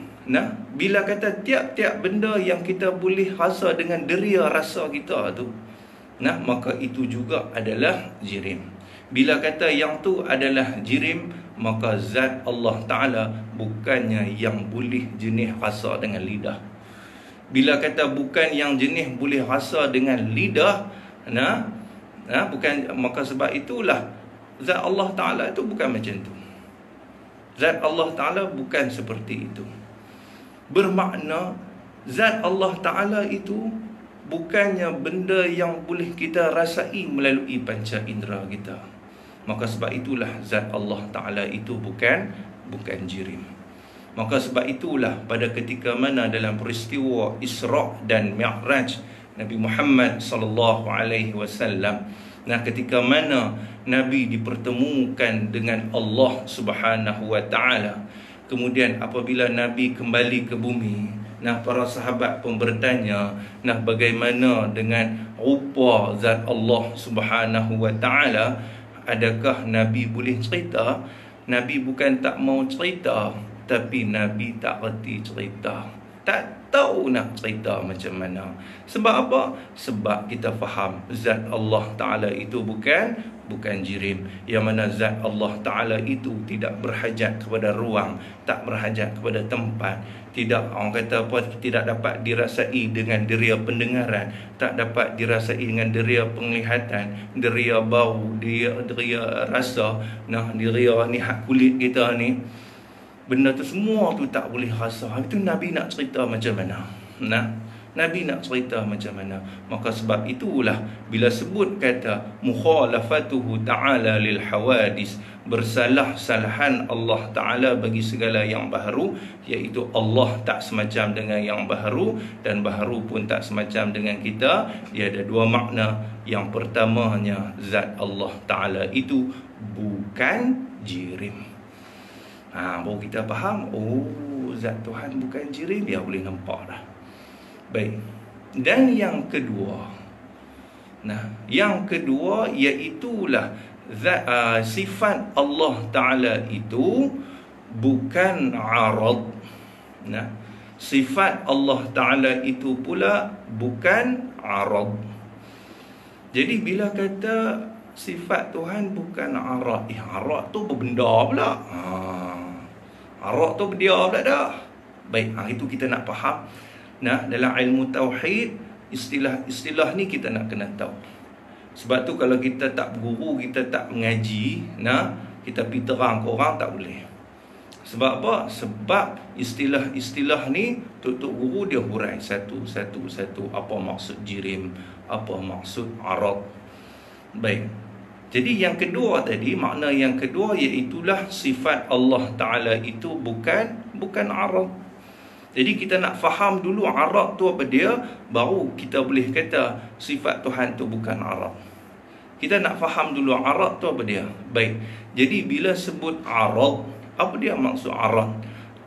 A: bila kata tiap-tiap benda yang kita boleh rasa dengan deria rasa kita tu, maka itu juga adalah jirim. Bila kata yang tu adalah jirim, maka zat Allah Ta'ala bukannya yang boleh jenis rasa dengan lidah. Bila kata bukan yang jenis boleh rasa dengan lidah, bukan, maka sebab itulah zat Allah Ta'ala itu bukan macam tu. Zat Allah Ta'ala bukan seperti itu. Bermakna zat Allah Ta'ala itu bukannya benda yang boleh kita rasai melalui panca indera kita. Maka sebab itulah zat Allah Ta'ala itu bukan jirim. Maka sebab itulah pada ketika mana dalam peristiwa Isra' dan Mi'raj Nabi Muhammad sallallahu alaihi wasallam, ketika mana Nabi dipertemukan dengan Allah Subhanahu wa taala, kemudian apabila Nabi kembali ke bumi, para sahabat pun bertanya, bagaimana dengan rupa zat Allah Subhanahu wa taala? Adakah Nabi boleh cerita? Nabi bukan tak mau cerita, tapi Nabi tak reti cerita. Tak tahu nak cerita macam mana. Sebab apa? Sebab kita faham zat Allah Ta'ala itu bukan jirim. Yang mana zat Allah Ta'ala itu tidak berhajat kepada ruang, tak berhajat kepada tempat. Tidak, orang kata apa, tidak dapat dirasai dengan deria pendengaran, tak dapat dirasai dengan deria penglihatan, deria bau, deria rasa, deria ni hak kulit kita ni. Benda tu semua tu tak boleh rasa. Itu Nabi nak cerita macam mana? Nabi nak cerita macam mana? Maka sebab itulah bila sebut kata mukhalafatuhu ta'ala lil hawadis, bersalah-salahan Allah Ta'ala bagi segala yang baharu, iaitu Allah tak semacam dengan yang baharu dan baharu pun tak semacam dengan kita. Dia ada dua makna. Yang pertamanya, zat Allah Ta'ala itu bukan jirim. Baru kita faham, zat Tuhan bukan jirim, dia boleh nampak dah. Baik. Dan yang kedua, iaitulah sifat Allah Ta'ala itu bukan arad. Sifat Allah Ta'ala itu pula bukan arad. Jadi bila kata sifat Tuhan bukan arad, arad tu berbenda pula. Arad tu berdia pula dah. Baik, itu kita nak faham. Dalam ilmu tauhid, istilah-istilah ni kita nak kena tahu. Sebab tu kalau kita tak berguru, kita tak mengaji, kita pergi terang ke orang tak boleh. Sebab apa? Sebab istilah-istilah ni tok guru dia hurai satu. Apa maksud jirim, apa maksud arad. Baik. Jadi yang kedua tadi, makna yang kedua iaitulah sifat Allah Ta'ala itu bukan arad. Jadi kita nak faham dulu arad tu apa dia, baru kita boleh kata sifat Tuhan tu bukan arad. Kita nak faham dulu arad tu apa dia. Baik. Jadi bila sebut arad, apa dia maksud arad?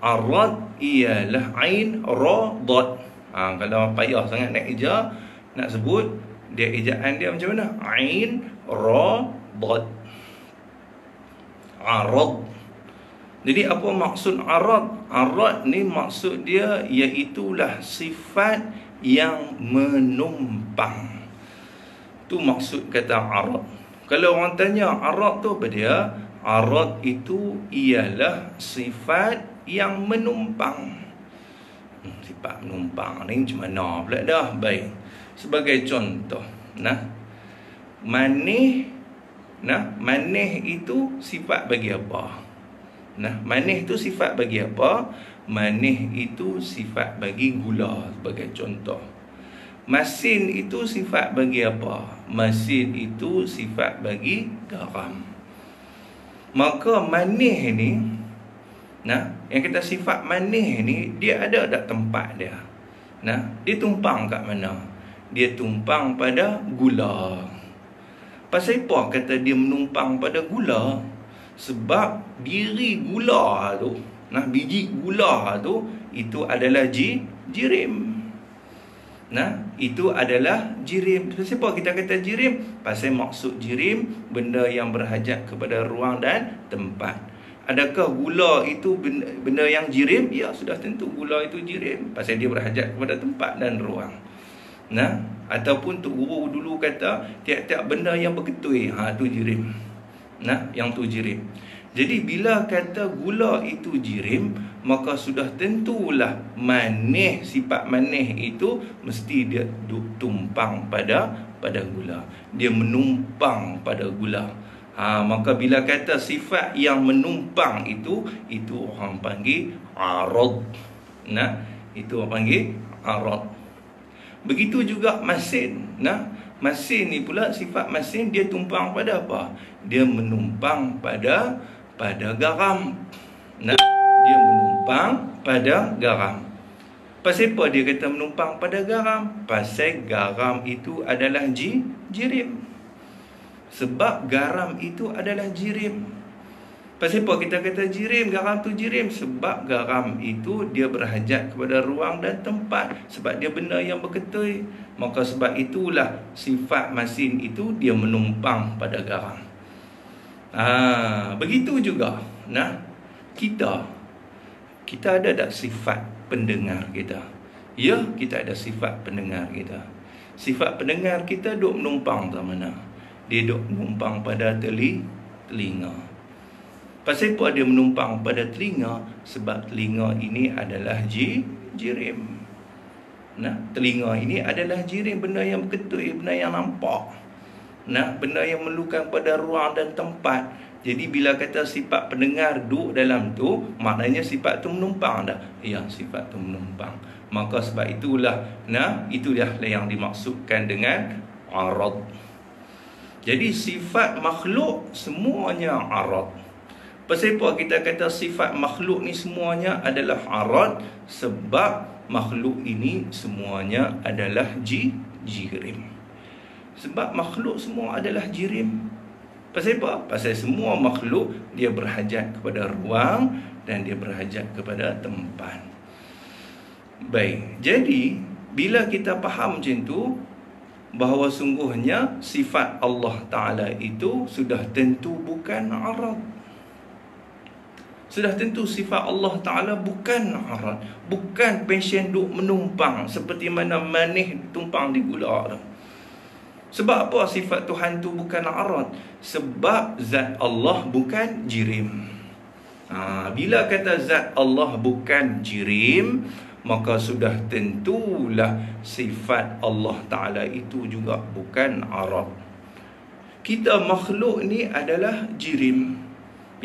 A: Arad ialah ain ra dad. Kalau payah sangat nak eja, nak sebut, dia ejaan dia macam mana? Ain ra dad. Arad. Jadi apa maksud arad? Arad ni maksud dia iaitulah sifat yang menumpang. Tu maksud kata arad. Kalau orang tanya arad tu apa dia? Arad itu ialah sifat yang menumpang. Sifat menumpang ni macam mana pula dah? Baik. Sebagai contoh, manih itu sifat bagi apa? Manih itu sifat bagi apa? Manih itu sifat bagi gula, sebagai contoh. Masin itu sifat bagi apa? Masin itu sifat bagi garam. Maka manih ni, yang kita sifat manih ni, dia ada tak tempat dia? Dia tumpang kat mana? Dia tumpang pada gula. Pasal apa kata dia menumpang pada gula? Sebab diri gula tu, biji gula tu, itu adalah jirim. Itu adalah jirim. Pasal apa kita kata jirim? Pasal maksud jirim, benda yang berhajat kepada ruang dan tempat. Adakah gula itu benda yang jirim? Ya, sudah tentu gula itu jirim. Pasal dia berhajat kepada tempat dan ruang. Ataupun Tok Guru dulu kata tiap-tiap benda yang berketui, tu jirim. Yang tu jirim. Jadi bila kata gula itu jirim, maka sudah tentulah manih, sifat manih itu mesti dia tumpang pada gula. Dia menumpang pada gula. Maka bila kata sifat yang menumpang itu orang panggil arad. Itu orang panggil arad. Begitu juga masin. Masin ni pula, sifat masin dia tumpang pada apa? Dia menumpang pada garam. Dia menumpang pada garam. Pasal apa dia kata menumpang pada garam? Pasal garam itu adalah jirim. Sebab garam itu adalah jirim. Pasal apa kita kata jirim? Garam tu jirim. Sebab garam itu dia berhajat kepada ruang dan tempat. Sebab dia benda yang berketui. Maka sebab itulah sifat masin itu dia menumpang pada garam. Begitu juga. Kita ada tak sifat pendengar kita? Ya, kita ada sifat pendengar kita. Sifat pendengar kita duk menumpang ke mana? Dia duk menumpang pada telinga. Pasal apa dia menumpang pada telinga? Sebab telinga ini adalah jirim. Telinga ini adalah jirim, benda yang berketui, benda yang nampak. Benda yang memerlukan pada ruang dan tempat. Jadi bila kata sifat pendengar duduk dalam tu, maknanya sifat tu menumpang dah. Ya, sifat tu menumpang. Maka sebab itulah yang dimaksudkan dengan arad. Jadi sifat makhluk semuanya arad. Pasal apa kita kata sifat makhluk ni semuanya adalah arad? Sebab makhluk ini semuanya adalah jirim. Sebab makhluk semua adalah jirim. Pasal apa? Pasal semua makhluk dia berhajat kepada ruang dan dia berhajat kepada tempat. Baik. Jadi bila kita faham macam tu, bahawa sungguhnya sifat Allah Ta'ala itu sudah tentu bukan arad. Sudah tentu sifat Allah Ta'ala bukan arad. Bukan passion duk menumpang seperti mana manih tumpang di gula tu. Sebab apa sifat Tuhan tu bukan arad? Sebab zat Allah bukan jirim. Bila kata zat Allah bukan jirim, maka sudah tentulah sifat Allah Ta'ala itu juga bukan arad. kita makhluk ni adalah jirim,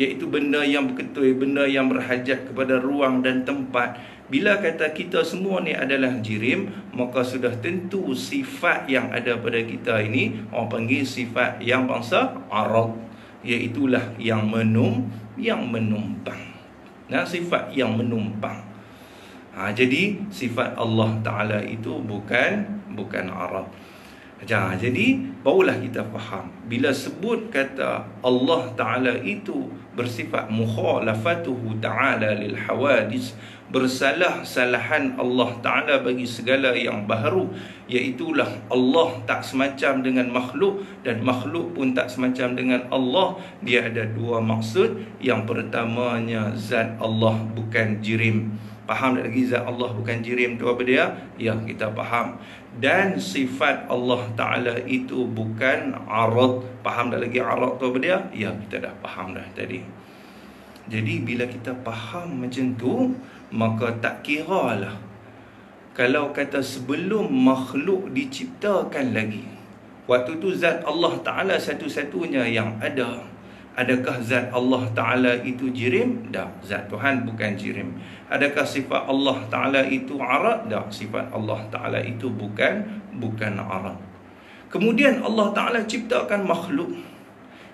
A: iaitu benda yang berketui, benda yang berhajat kepada ruang dan tempat. Bila kata kita semua ni adalah jirim, maka sudah tentu sifat yang ada pada kita ini orang panggil sifat yang bangsa arad, iaitulah yang menumpang. Nah, sifat yang menumpang. Jadi sifat Allah Ta'ala itu bukan arad. Jadi barulah kita faham bila sebut kata Allah Ta'ala itu bersifat mukhalafatuhu ta'ala lil hawadis, bersalah-salahan Allah Ta'ala bagi segala yang baharu, iaitulah Allah tak semacam dengan makhluk dan makhluk pun tak semacam dengan Allah. Dia ada dua maksud. Yang pertamanya, zat Allah bukan jirim. Faham tak lagi zat Allah bukan jirim tu apa dia? Ya, kita faham. Dan sifat Allah Ta'ala itu bukan arad. Faham tak lagi arad tu apa dia? Ya, kita dah faham dah tadi. Jadi bila kita faham macam tu, maka tak kira lah kalau kata sebelum makhluk diciptakan lagi, waktu tu zat Allah Ta'ala satu-satunya yang ada. Adakah zat Allah Ta'ala itu jirim? Tak, zat Tuhan bukan jirim. Adakah sifat Allah Ta'ala itu arad? Tak, sifat Allah Ta'ala itu bukan arad. Kemudian Allah Ta'ala ciptakan makhluk.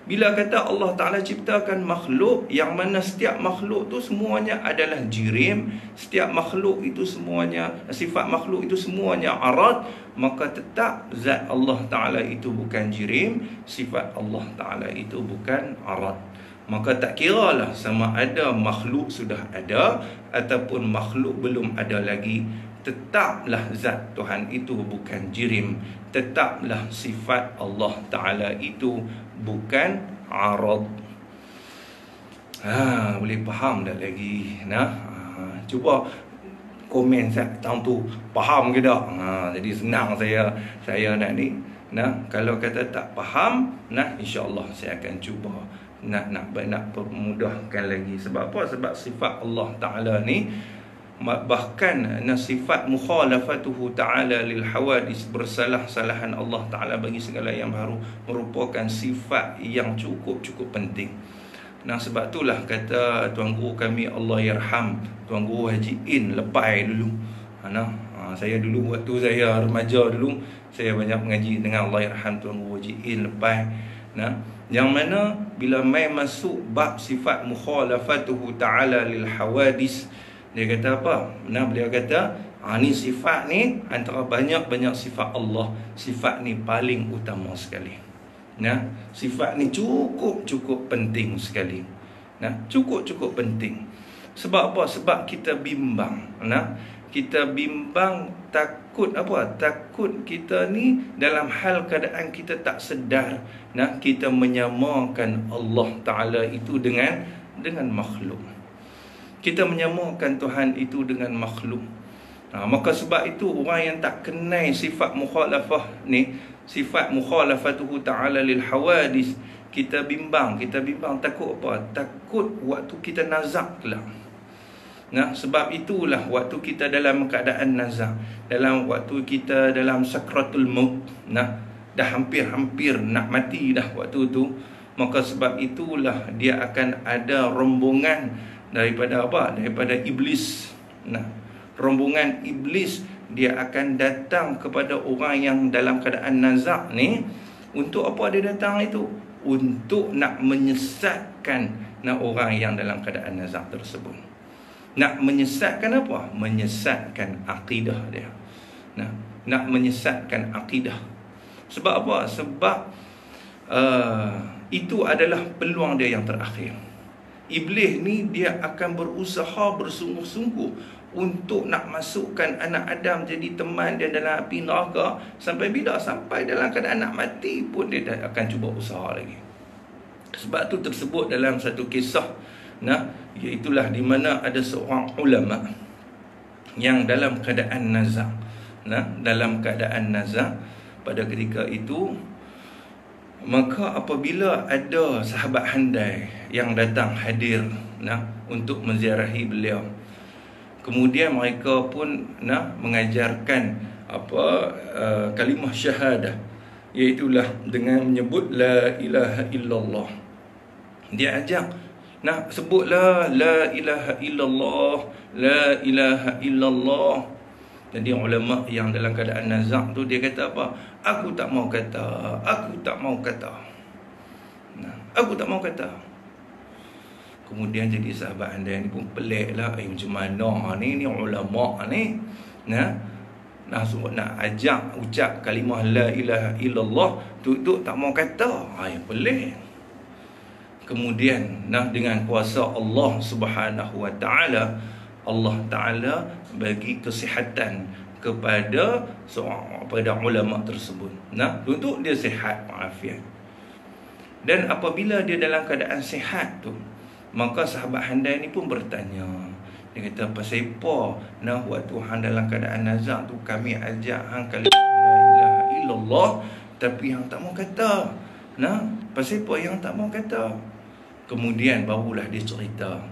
A: Bila kata Allah Ta'ala ciptakan makhluk, yang mana setiap makhluk tu semuanya adalah jirim, setiap makhluk itu semuanya, sifat makhluk itu semuanya arad, maka tetap zat Allah Ta'ala itu bukan jirim, sifat Allah Ta'ala itu bukan arad. Maka tak kira lah sama ada makhluk sudah ada ataupun makhluk belum ada lagi, tetaplah zat Tuhan itu bukan jirim, tetaplah sifat Allah Ta'ala itu bukan arad. Boleh faham tak lagi? Cuba komen tentang tu, faham ke tak? Jadi senang saya nak ni. Kalau kata tak faham, insya-Allah saya akan cuba nak permudahkan lagi. Sebab apa? Sebab sifat Allah Ta'ala ni, bahkan sifat mukhalafatuhu ta'ala lil hawadis, bersalah-salahan Allah Ta'ala bagi segala yang baru, merupakan sifat yang cukup penting. Sebab itulah kata Tuan Guru kami Allah yarham, Tuan Guru Haji In Lepai dulu. Saya dulu waktu saya remaja dulu, saya banyak mengaji dengan Allah yarham Tuan Guru Haji In Lepai. Yang mana bila mai masuk bab sifat mukhalafatuhu ta'ala lil hawadis, dia kata apa? Beliau kata, ni sifat ni antara banyak-banyak sifat Allah, sifat ni paling utama sekali. Sifat ni cukup penting sekali. Cukup penting. Sebab apa? Sebab kita bimbang. Kita bimbang, takut apa? Takut kita ni dalam hal keadaan kita tak sedar, kita menyamakan Allah Ta'ala itu dengan makhluk. Kita menyamakan Tuhan itu dengan makhluk. Maka sebab itu orang yang tak kenal sifat mukhalafah ni, sifat mukhalafatuhu ta'ala lil hawadis, kita bimbang, takut apa? Takut waktu kita nazak kelak. Sebab itulah waktu kita dalam keadaan nazak, dalam waktu kita dalam sakratul maut, dah hampir nak mati dah waktu tu, maka sebab itulah dia akan ada rombongan daripada apa? Daripada iblis. Rombongan iblis dia akan datang kepada orang yang dalam keadaan nazak ni. Untuk apa dia datang itu? Untuk nak menyesatkan orang yang dalam keadaan nazak tersebut. Nak menyesatkan apa? Menyesatkan akidah dia. Nak menyesatkan akidah. Sebab apa? Sebab itu adalah peluang dia yang terakhir. Iblis ni dia akan berusaha bersungguh-sungguh untuk nak masukkan anak Adam jadi teman dia dalam api neraka. Sampai bila? Sampai dalam keadaan nak mati pun dia akan cuba usaha lagi. Sebab tu tersebut dalam satu kisah, iaitulah di mana ada seorang ulama yang dalam keadaan nazak. Dalam keadaan nazak pada ketika itu, maka apabila ada sahabat handai yang datang hadir untuk menziarahi beliau, kemudian mereka pun mengajarkan kalimah syahadah Iaitulah dengan menyebut la ilaha illallah. Dia ajak, nak sebutlah la ilaha illallah, la ilaha illallah. Jadi ulama yang dalam keadaan nazak tu, dia kata apa? Aku tak mau kata, aku tak mau kata. Aku tak mau kata. Kemudian jadi sahabat anda ni pun pelik lah. Macam mana ni ulama ni nak ajak ucap kalimah la ilaha illallah, tu tak mau kata. Pelik. Kemudian dengan kuasa Allah Subhanahu wa taala, Allah taala bagi kesihatan kepada ulama tersebut. Untuk dia sihat walafiat. Dan apabila dia dalam keadaan sihat tu, maka sahabat handai ni pun bertanya. Dia kata, pasal apa waktu hang dalam keadaan nazak tu kami ajak hang kalimah la ilaha illallah, tapi hang tak mau kata. Pasal apa yang tak mau kata? Kemudian barulah dia cerita.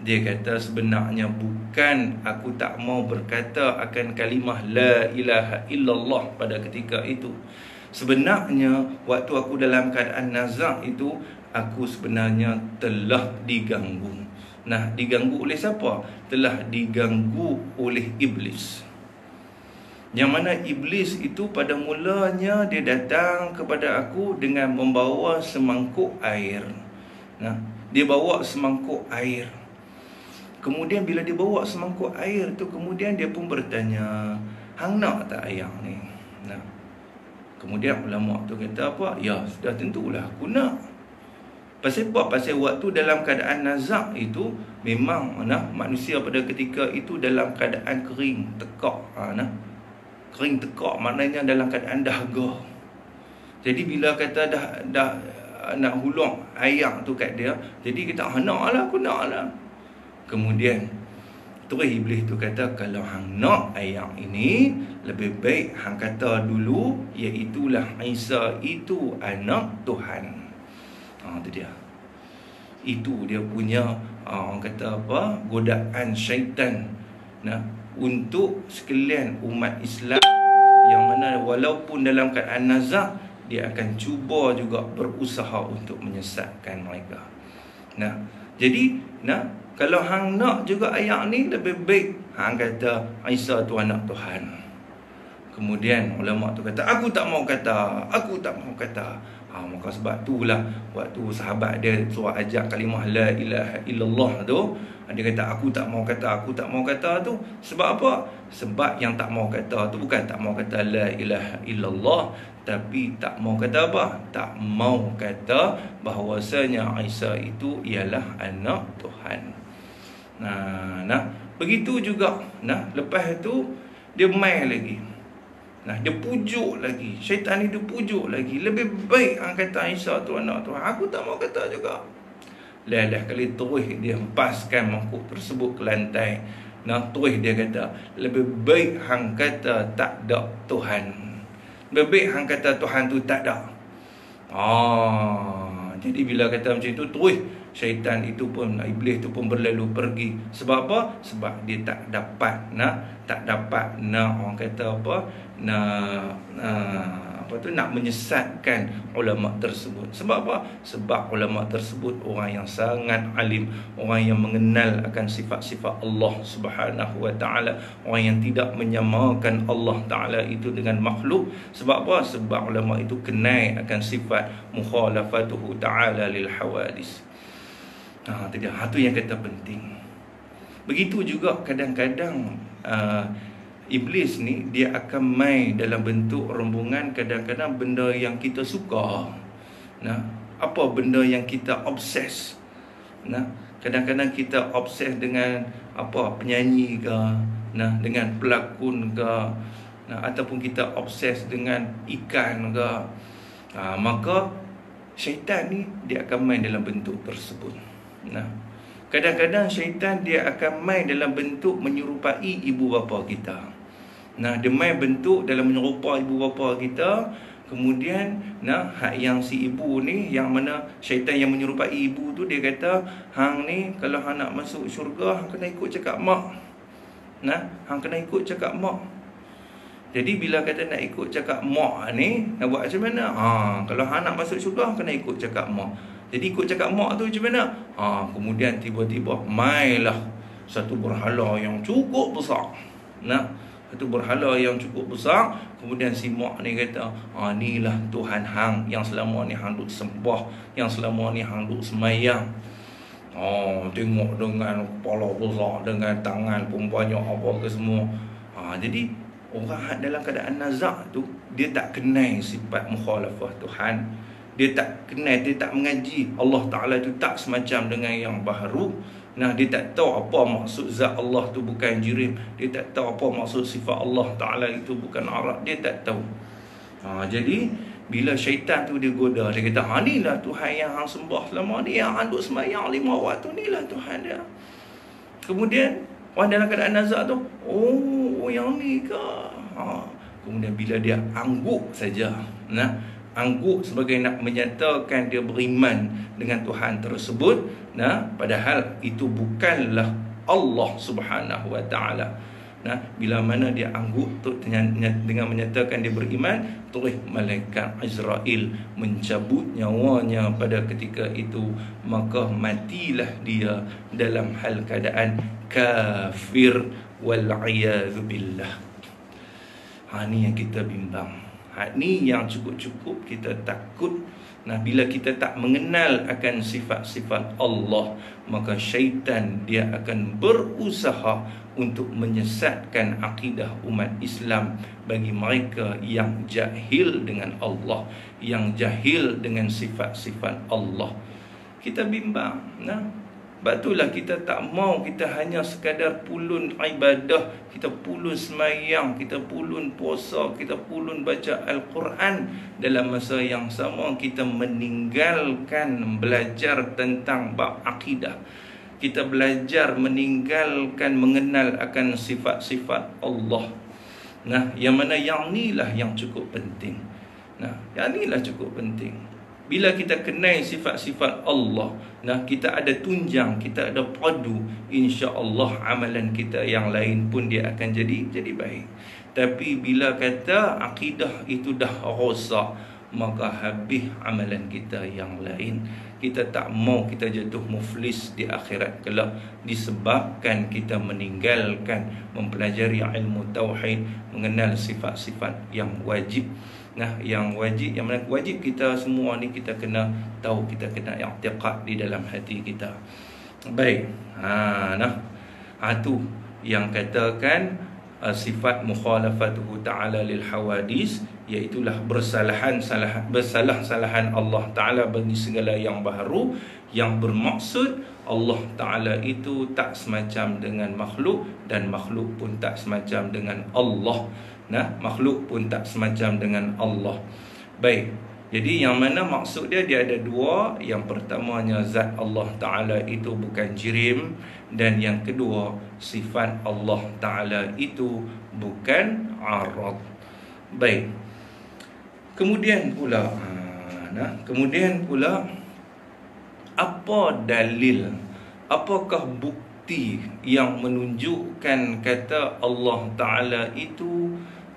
A: Dia kata, sebenarnya bukan aku tak mau berkata akan kalimah la ilaha illallah pada ketika itu. Sebenarnya waktu aku dalam keadaan nazak itu, aku sebenarnya telah diganggu. Diganggu oleh siapa? Telah diganggu oleh iblis. Yang mana iblis itu pada mulanya dia datang kepada aku dengan membawa semangkuk air. Dia bawa semangkuk air. Kemudian bila dia bawa semangkuk air tu, kemudian dia pun bertanya, hang nak tak air ni? Kemudian ulama tu kata apa? Ya, sudah tentulah aku nak. Pasal apa? Pasal waktu dalam keadaan nazak itu, memang manusia pada ketika itu dalam keadaan kering tekak. Kering tekak maknanya dalam keadaan dahaga. Jadi bila kata dah nak hulung air tu kat dia, jadi kita nak lah, aku nak lah. Kemudian terus iblis tu kata, kalau hang nak air ini, lebih baik hang kata dulu, iaitulah Isa itu anak Tuhan. Itu dia. Itu dia punya orang kata apa? Godaan syaitan untuk sekalian umat Islam, yang mana walaupun dalam keadaan nazak, dia akan cuba juga berusaha untuk menyesatkan mereka. Jadi kalau hang nak juga ayat ni, lebih baik hang kata Isa tu anak Tuhan. Kemudian ulama tu kata, aku tak mau kata, aku tak mau kata. Maka sebab itulah waktu sahabat dia suruh ajak kalimah la ilaha illallah tu, dia kata aku tak mau kata, aku tak mau kata tu. Sebab apa? Sebab yang tak mau kata tu bukan tak mau kata la ilaha illallah, tapi tak mau kata apa? Tak mau kata bahawasanya Isa itu ialah anak Tuhan. Begitu juga. Lepas tu dia main lagi. Dia pujuk lagi. Syaitan ni dia pujuk lagi. Lebih baik hang kata Isa tu anak Tuhan. Aku tak mau kata juga. Lelah kali terus dia hempaskan mangkuk tersebut ke lantai. Terus dia kata, lebih baik hang kata tak ada Tuhan. Lebih baik hang kata Tuhan tu tak ada. Jadi bila kata macam tu, terus syaitan itu pun, iblis itu pun berlalu pergi. Sebab apa? Sebab dia tak dapat orang kata apa? Nak menyesatkan ulama tersebut. Sebab apa? Sebab ulama tersebut orang yang sangat alim, orang yang mengenal akan sifat-sifat Allah Subhanahu wa taala, orang yang tidak menyamakan Allah taala itu dengan makhluk. Sebab apa? Sebab ulama itu kenal akan sifat mukhalafatuhu taala lil hawadis. Itu yang kata penting. Begitu juga kadang-kadang iblis ni dia akan main dalam bentuk rombongan, kadang-kadang benda yang kita suka. Apa benda yang kita obses. Kadang-kadang kita obses dengan apa, penyanyi ke, dengan pelakon ke, ataupun kita obses dengan ikan ke. Maka syaitan ni dia akan main dalam bentuk tersebut. Kadang-kadang syaitan dia akan main dalam bentuk menyerupai ibu bapa kita. Dia main bentuk dalam menyerupai ibu bapa kita. Kemudian hak yang si ibu ni, yang mana syaitan yang menyerupai ibu tu, dia kata, hang ni kalau hang nak masuk syurga, hang kena ikut cakap mak. Hang kena ikut cakap mak. Jadi bila kata nak ikut cakap mak ni, nak buat macam mana? Kalau anak masuk syurga kena ikut cakap mak. Jadi ikut cakap mak tu macam mana? Kemudian tiba-tiba mailah satu berhala yang cukup besar. Satu berhala yang cukup besar. Kemudian si mak ni kata, inilah Tuhan hang yang selama ni hang duk sembah, yang selama ni hang duk semayang. Tengok dengan kepala besar, dengan tangan pun banyak apa ke semua. Jadi orang dalam keadaan nazak tu, dia tak kenal sifat mukhalafah Tuhan. Dia tak kenal, dia tak mengaji Allah Ta'ala tu tak semacam dengan yang baharu. Dia tak tahu apa maksud zat Allah tu bukan jirim. Dia tak tahu apa maksud sifat Allah Ta'ala itu bukan Arab. Dia tak tahu. Jadi bila syaitan tu dia goda, dia kata, inilah Tuhan yang hang sembah selama ni, yang hang duk sembahyang 5 waktu, inilah Tuhan dia. Kemudian orang dalam keadaan nazak tu, yang ni ke? Kemudian bila dia angguk saja, angguk sebagai nak menyatakan dia beriman dengan Tuhan tersebut, padahal itu bukanlah Allah Subhanahu wa taala. Bila mana dia angguk tu dengan menyatakan dia beriman, terus malaikat Azrail mencabut nyawanya pada ketika itu, maka matilah dia dalam hal keadaan kafir wal iyad billah. Ni yang kita bimbang. Ni yang cukup-cukup kita takut. Bila kita tak mengenal akan sifat-sifat Allah, maka syaitan dia akan berusaha untuk menyesatkan akidah umat Islam bagi mereka yang jahil dengan Allah, yang jahil dengan sifat-sifat Allah. Kita bimbang. Sebab itulah kita tak mau kita hanya sekadar pulun ibadah, kita pulun semayang, kita pulun puasa, kita pulun baca Al-Quran. Dalam masa yang sama kita meninggalkan belajar tentang bab akidah. Kita belajar meninggalkan mengenal akan sifat-sifat Allah. Yang mana yang inilah yang cukup penting. Yang inilah cukup penting. Bila kita kenal sifat-sifat Allah, kita ada tunjang, kita ada padu, insya-Allah amalan kita yang lain pun dia akan jadi baik. Tapi bila kata akidah itu dah rosak, maka habis amalan kita yang lain. Kita tak mau kita jatuh muflis di akhirat kelak disebabkan kita meninggalkan mempelajari ilmu tauhid, mengenal sifat-sifat yang wajib. Yang wajib, yang mana wajib kita semua ni kita kena tahu, kita kena i'tiqad di dalam hati kita. Baik. Tu yang katakan sifat mukhalafatuhu ta'ala lil hawadis, iaitulah bersalah-salahan Allah Ta'ala bagi segala yang baharu, yang bermaksud Allah Ta'ala itu tak semacam dengan makhluk, dan makhluk pun tak semacam dengan Allah. Makhluk pun tak semacam dengan Allah. Baik. Jadi yang mana maksud dia ada dua. Yang pertamanya zat Allah Ta'ala itu bukan jirim, dan yang kedua sifat Allah Ta'ala itu bukan arad. Baik. Kemudian pula apa dalil, apakah bukti yang menunjukkan kata Allah Ta'ala itu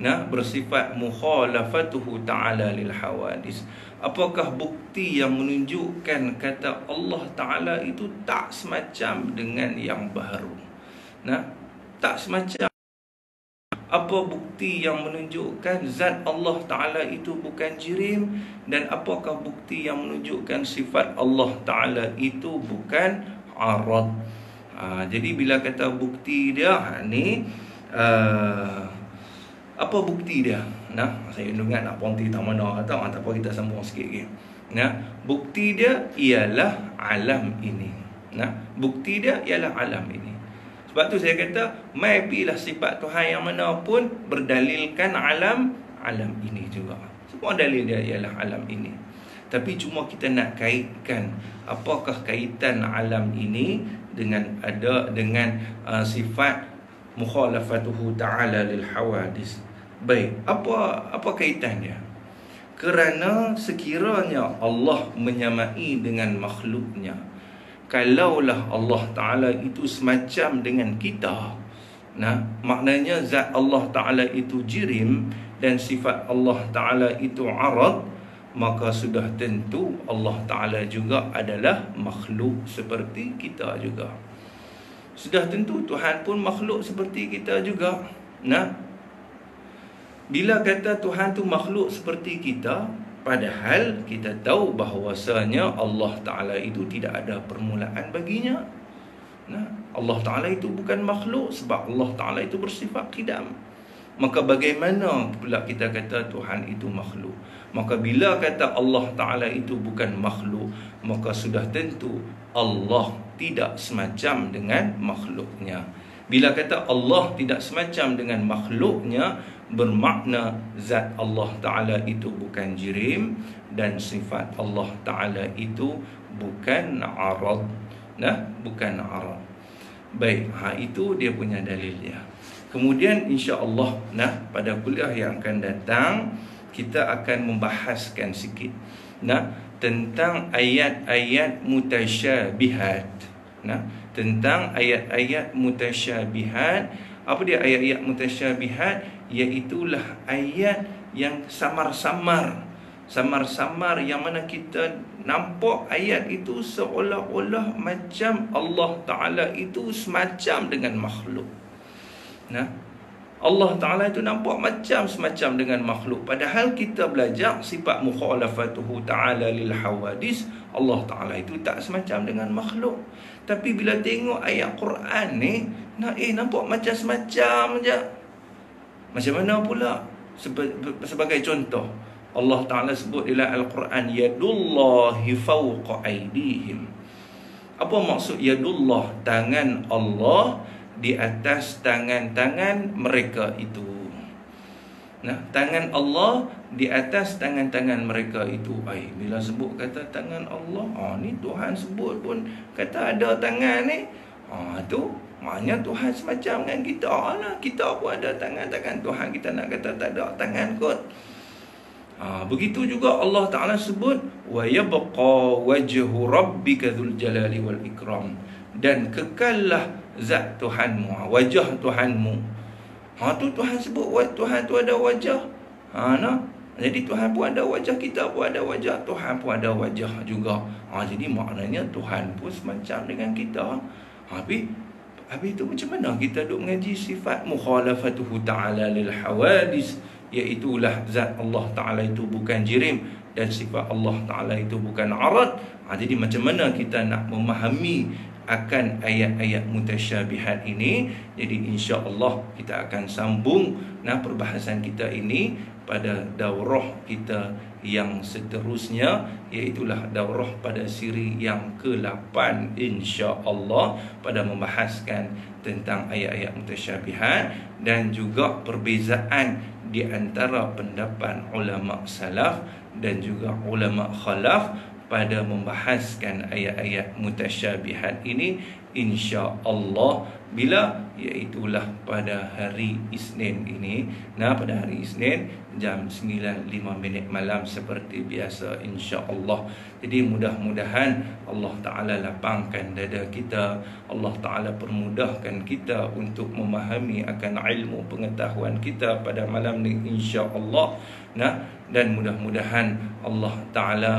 A: bersifat mukhalafatuhu ta'ala lil hawadis? Apakah bukti yang menunjukkan kata Allah Ta'ala itu tak semacam dengan yang baru? Tak semacam. Apa bukti yang menunjukkan zat Allah Ta'ala itu bukan jirim? Dan apakah bukti yang menunjukkan sifat Allah Ta'ala itu bukan arad? Jadi bila kata bukti dia apa bukti dia? Saya dengar nak ponti tak mana kata, tak apa kita sambung sikit lagi. Bukti dia ialah alam ini. Bukti dia ialah alam ini. Sebab tu saya kata, mai pilah sifat Tuhan yang mana pun berdalilkan alam ini juga. Semua dalil dia ialah alam ini. Tapi cuma kita nak kaitkan, apakah kaitan alam ini dengan sifat mukhalafatuhu ta'ala lil hawadis. Baik, apa kaitan dia? Kerana sekiranya Allah menyamai dengan makhluknya, kalaulah Allah Ta'ala itu semacam dengan kita, Nah, maknanya zat Allah Ta'ala itu jirim dan sifat Allah Ta'ala itu arad, maka sudah tentu Allah Ta'ala juga adalah makhluk seperti kita juga. Sudah tentu Tuhan pun makhluk seperti kita juga. Nah, bila kata Tuhan tu makhluk seperti kita, padahal kita tahu bahawasanya Allah Ta'ala itu tidak ada permulaan baginya. Nah, Allah Ta'ala itu bukan makhluk sebab Allah Ta'ala itu bersifat qidam. Maka bagaimana pula kita kata Tuhan itu makhluk? Maka bila kata Allah Ta'ala itu bukan makhluk, maka sudah tentu Allah tidak semacam dengan makhluknya. Bila kata Allah tidak semacam dengan makhluknya, bermakna zat Allah Ta'ala itu bukan jirim dan sifat Allah Ta'ala itu bukan arad. Nah, bukan arad. Baik, itu dia punya dalil dia. Kemudian insya-Allah, pada kuliah yang akan datang kita akan membahaskan sikit tentang ayat-ayat mutasyabihat. Tentang ayat-ayat mutasyabihat. Apa dia ayat-ayat mutasyabihat? Iaitulah ayat yang samar-samar yang mana kita nampak ayat itu seolah-olah macam Allah Ta'ala itu semacam dengan makhluk. Allah Ta'ala itu nampak macam semacam dengan makhluk. Padahal kita belajar sifat mukhalafatuhu ta'ala lil hawadis, Allah Ta'ala itu tak semacam dengan makhluk. Tapi bila tengok ayat Quran ni, nampak macam semacam je. Macam mana pula? Sebagai contoh, Allah Ta'ala sebut dalam Al-Quran, yadullahi fawqa aydihim. Apa maksud yadullah? Tangan Allah di atas tangan-tangan mereka itu. Tangan Allah di atas tangan-tangan mereka itu. Bila sebut kata tangan Allah, ni Tuhan sebut pun kata ada tangan ni. Tu maknanya Tuhan semacam dengan kita lah. Kita pun ada tangan-tangan Tuhan. Kita nak kata tak ada tangan kot. Begitu juga Allah Ta'ala sebut wa yabqa wajhu rabbika dzul jalali wal ikram, dan kekallah zat Tuhanmu, wajah Tuhanmu. Tu Tuhan sebut Tuhan tu ada wajah. Jadi Tuhan pun ada wajah, kita pun ada wajah, Tuhan pun ada wajah juga. Jadi maknanya Tuhan pun semacam dengan kita. Habis itu macam mana kita duk mengaji sifat mukhalafatuhu ta'ala lil hawadis, iaitulah zat Allah Ta'ala itu bukan jirim dan sifat Allah Ta'ala itu bukan arad. Jadi macam mana kita nak memahami akan ayat-ayat mutasyabihat ini? Jadi insya-Allah kita akan sambung perbahasan kita ini pada daurah kita yang seterusnya, iaitulah daurah pada siri yang ke-8 insya-Allah, pada membahaskan tentang ayat-ayat mutasyabihat dan juga perbezaan di antara pendapat ulama salaf dan juga ulama khalaf pada membahaskan ayat-ayat mutasyabihat ini insya-Allah. Bila? Iaitulah pada hari Isnin ini. Pada hari Isnin jam 9.05 malam seperti biasa insya-Allah. Jadi mudah-mudahan Allah Ta'ala lapangkan dada kita, Allah Ta'ala permudahkan kita untuk memahami akan ilmu pengetahuan kita pada malam ini insya-Allah. Dan mudah-mudahan Allah Ta'ala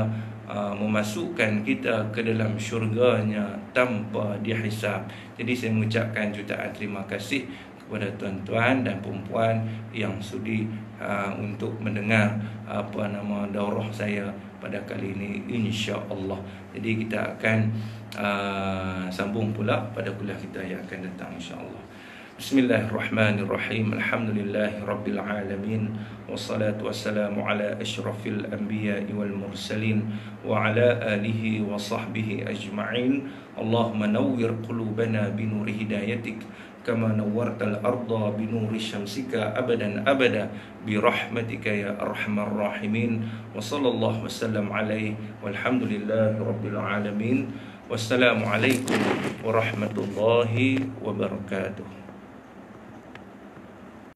A: memasukkan kita ke dalam syurganya tanpa dihisab. Jadi saya mengucapkan jutaan terima kasih kepada tuan-tuan dan puan-puan yang sudi untuk mendengar daurah saya pada kali ini insya-Allah. Jadi kita akan sambung pula pada kuliah kita yang akan datang insya-Allah. Bismillahirrahmanirrahim. Alhamdulillahirabbil alamin. Wassalatu wassalamu ala asyrafil anbiya'i wal mursalin wa ala alihi wa sahbihi ajma'in. Allahumma nawwir qulubana bi nuri hidayatik kama nawwartal arda bi nuri syamsika abadan abada bi rahmatika ya arhamar rahimin. Wa sallallahu wasallam alaihi walhamdulillahirabbil alamin. Wassalamu alaikum warahmatullahi wabarakatuh.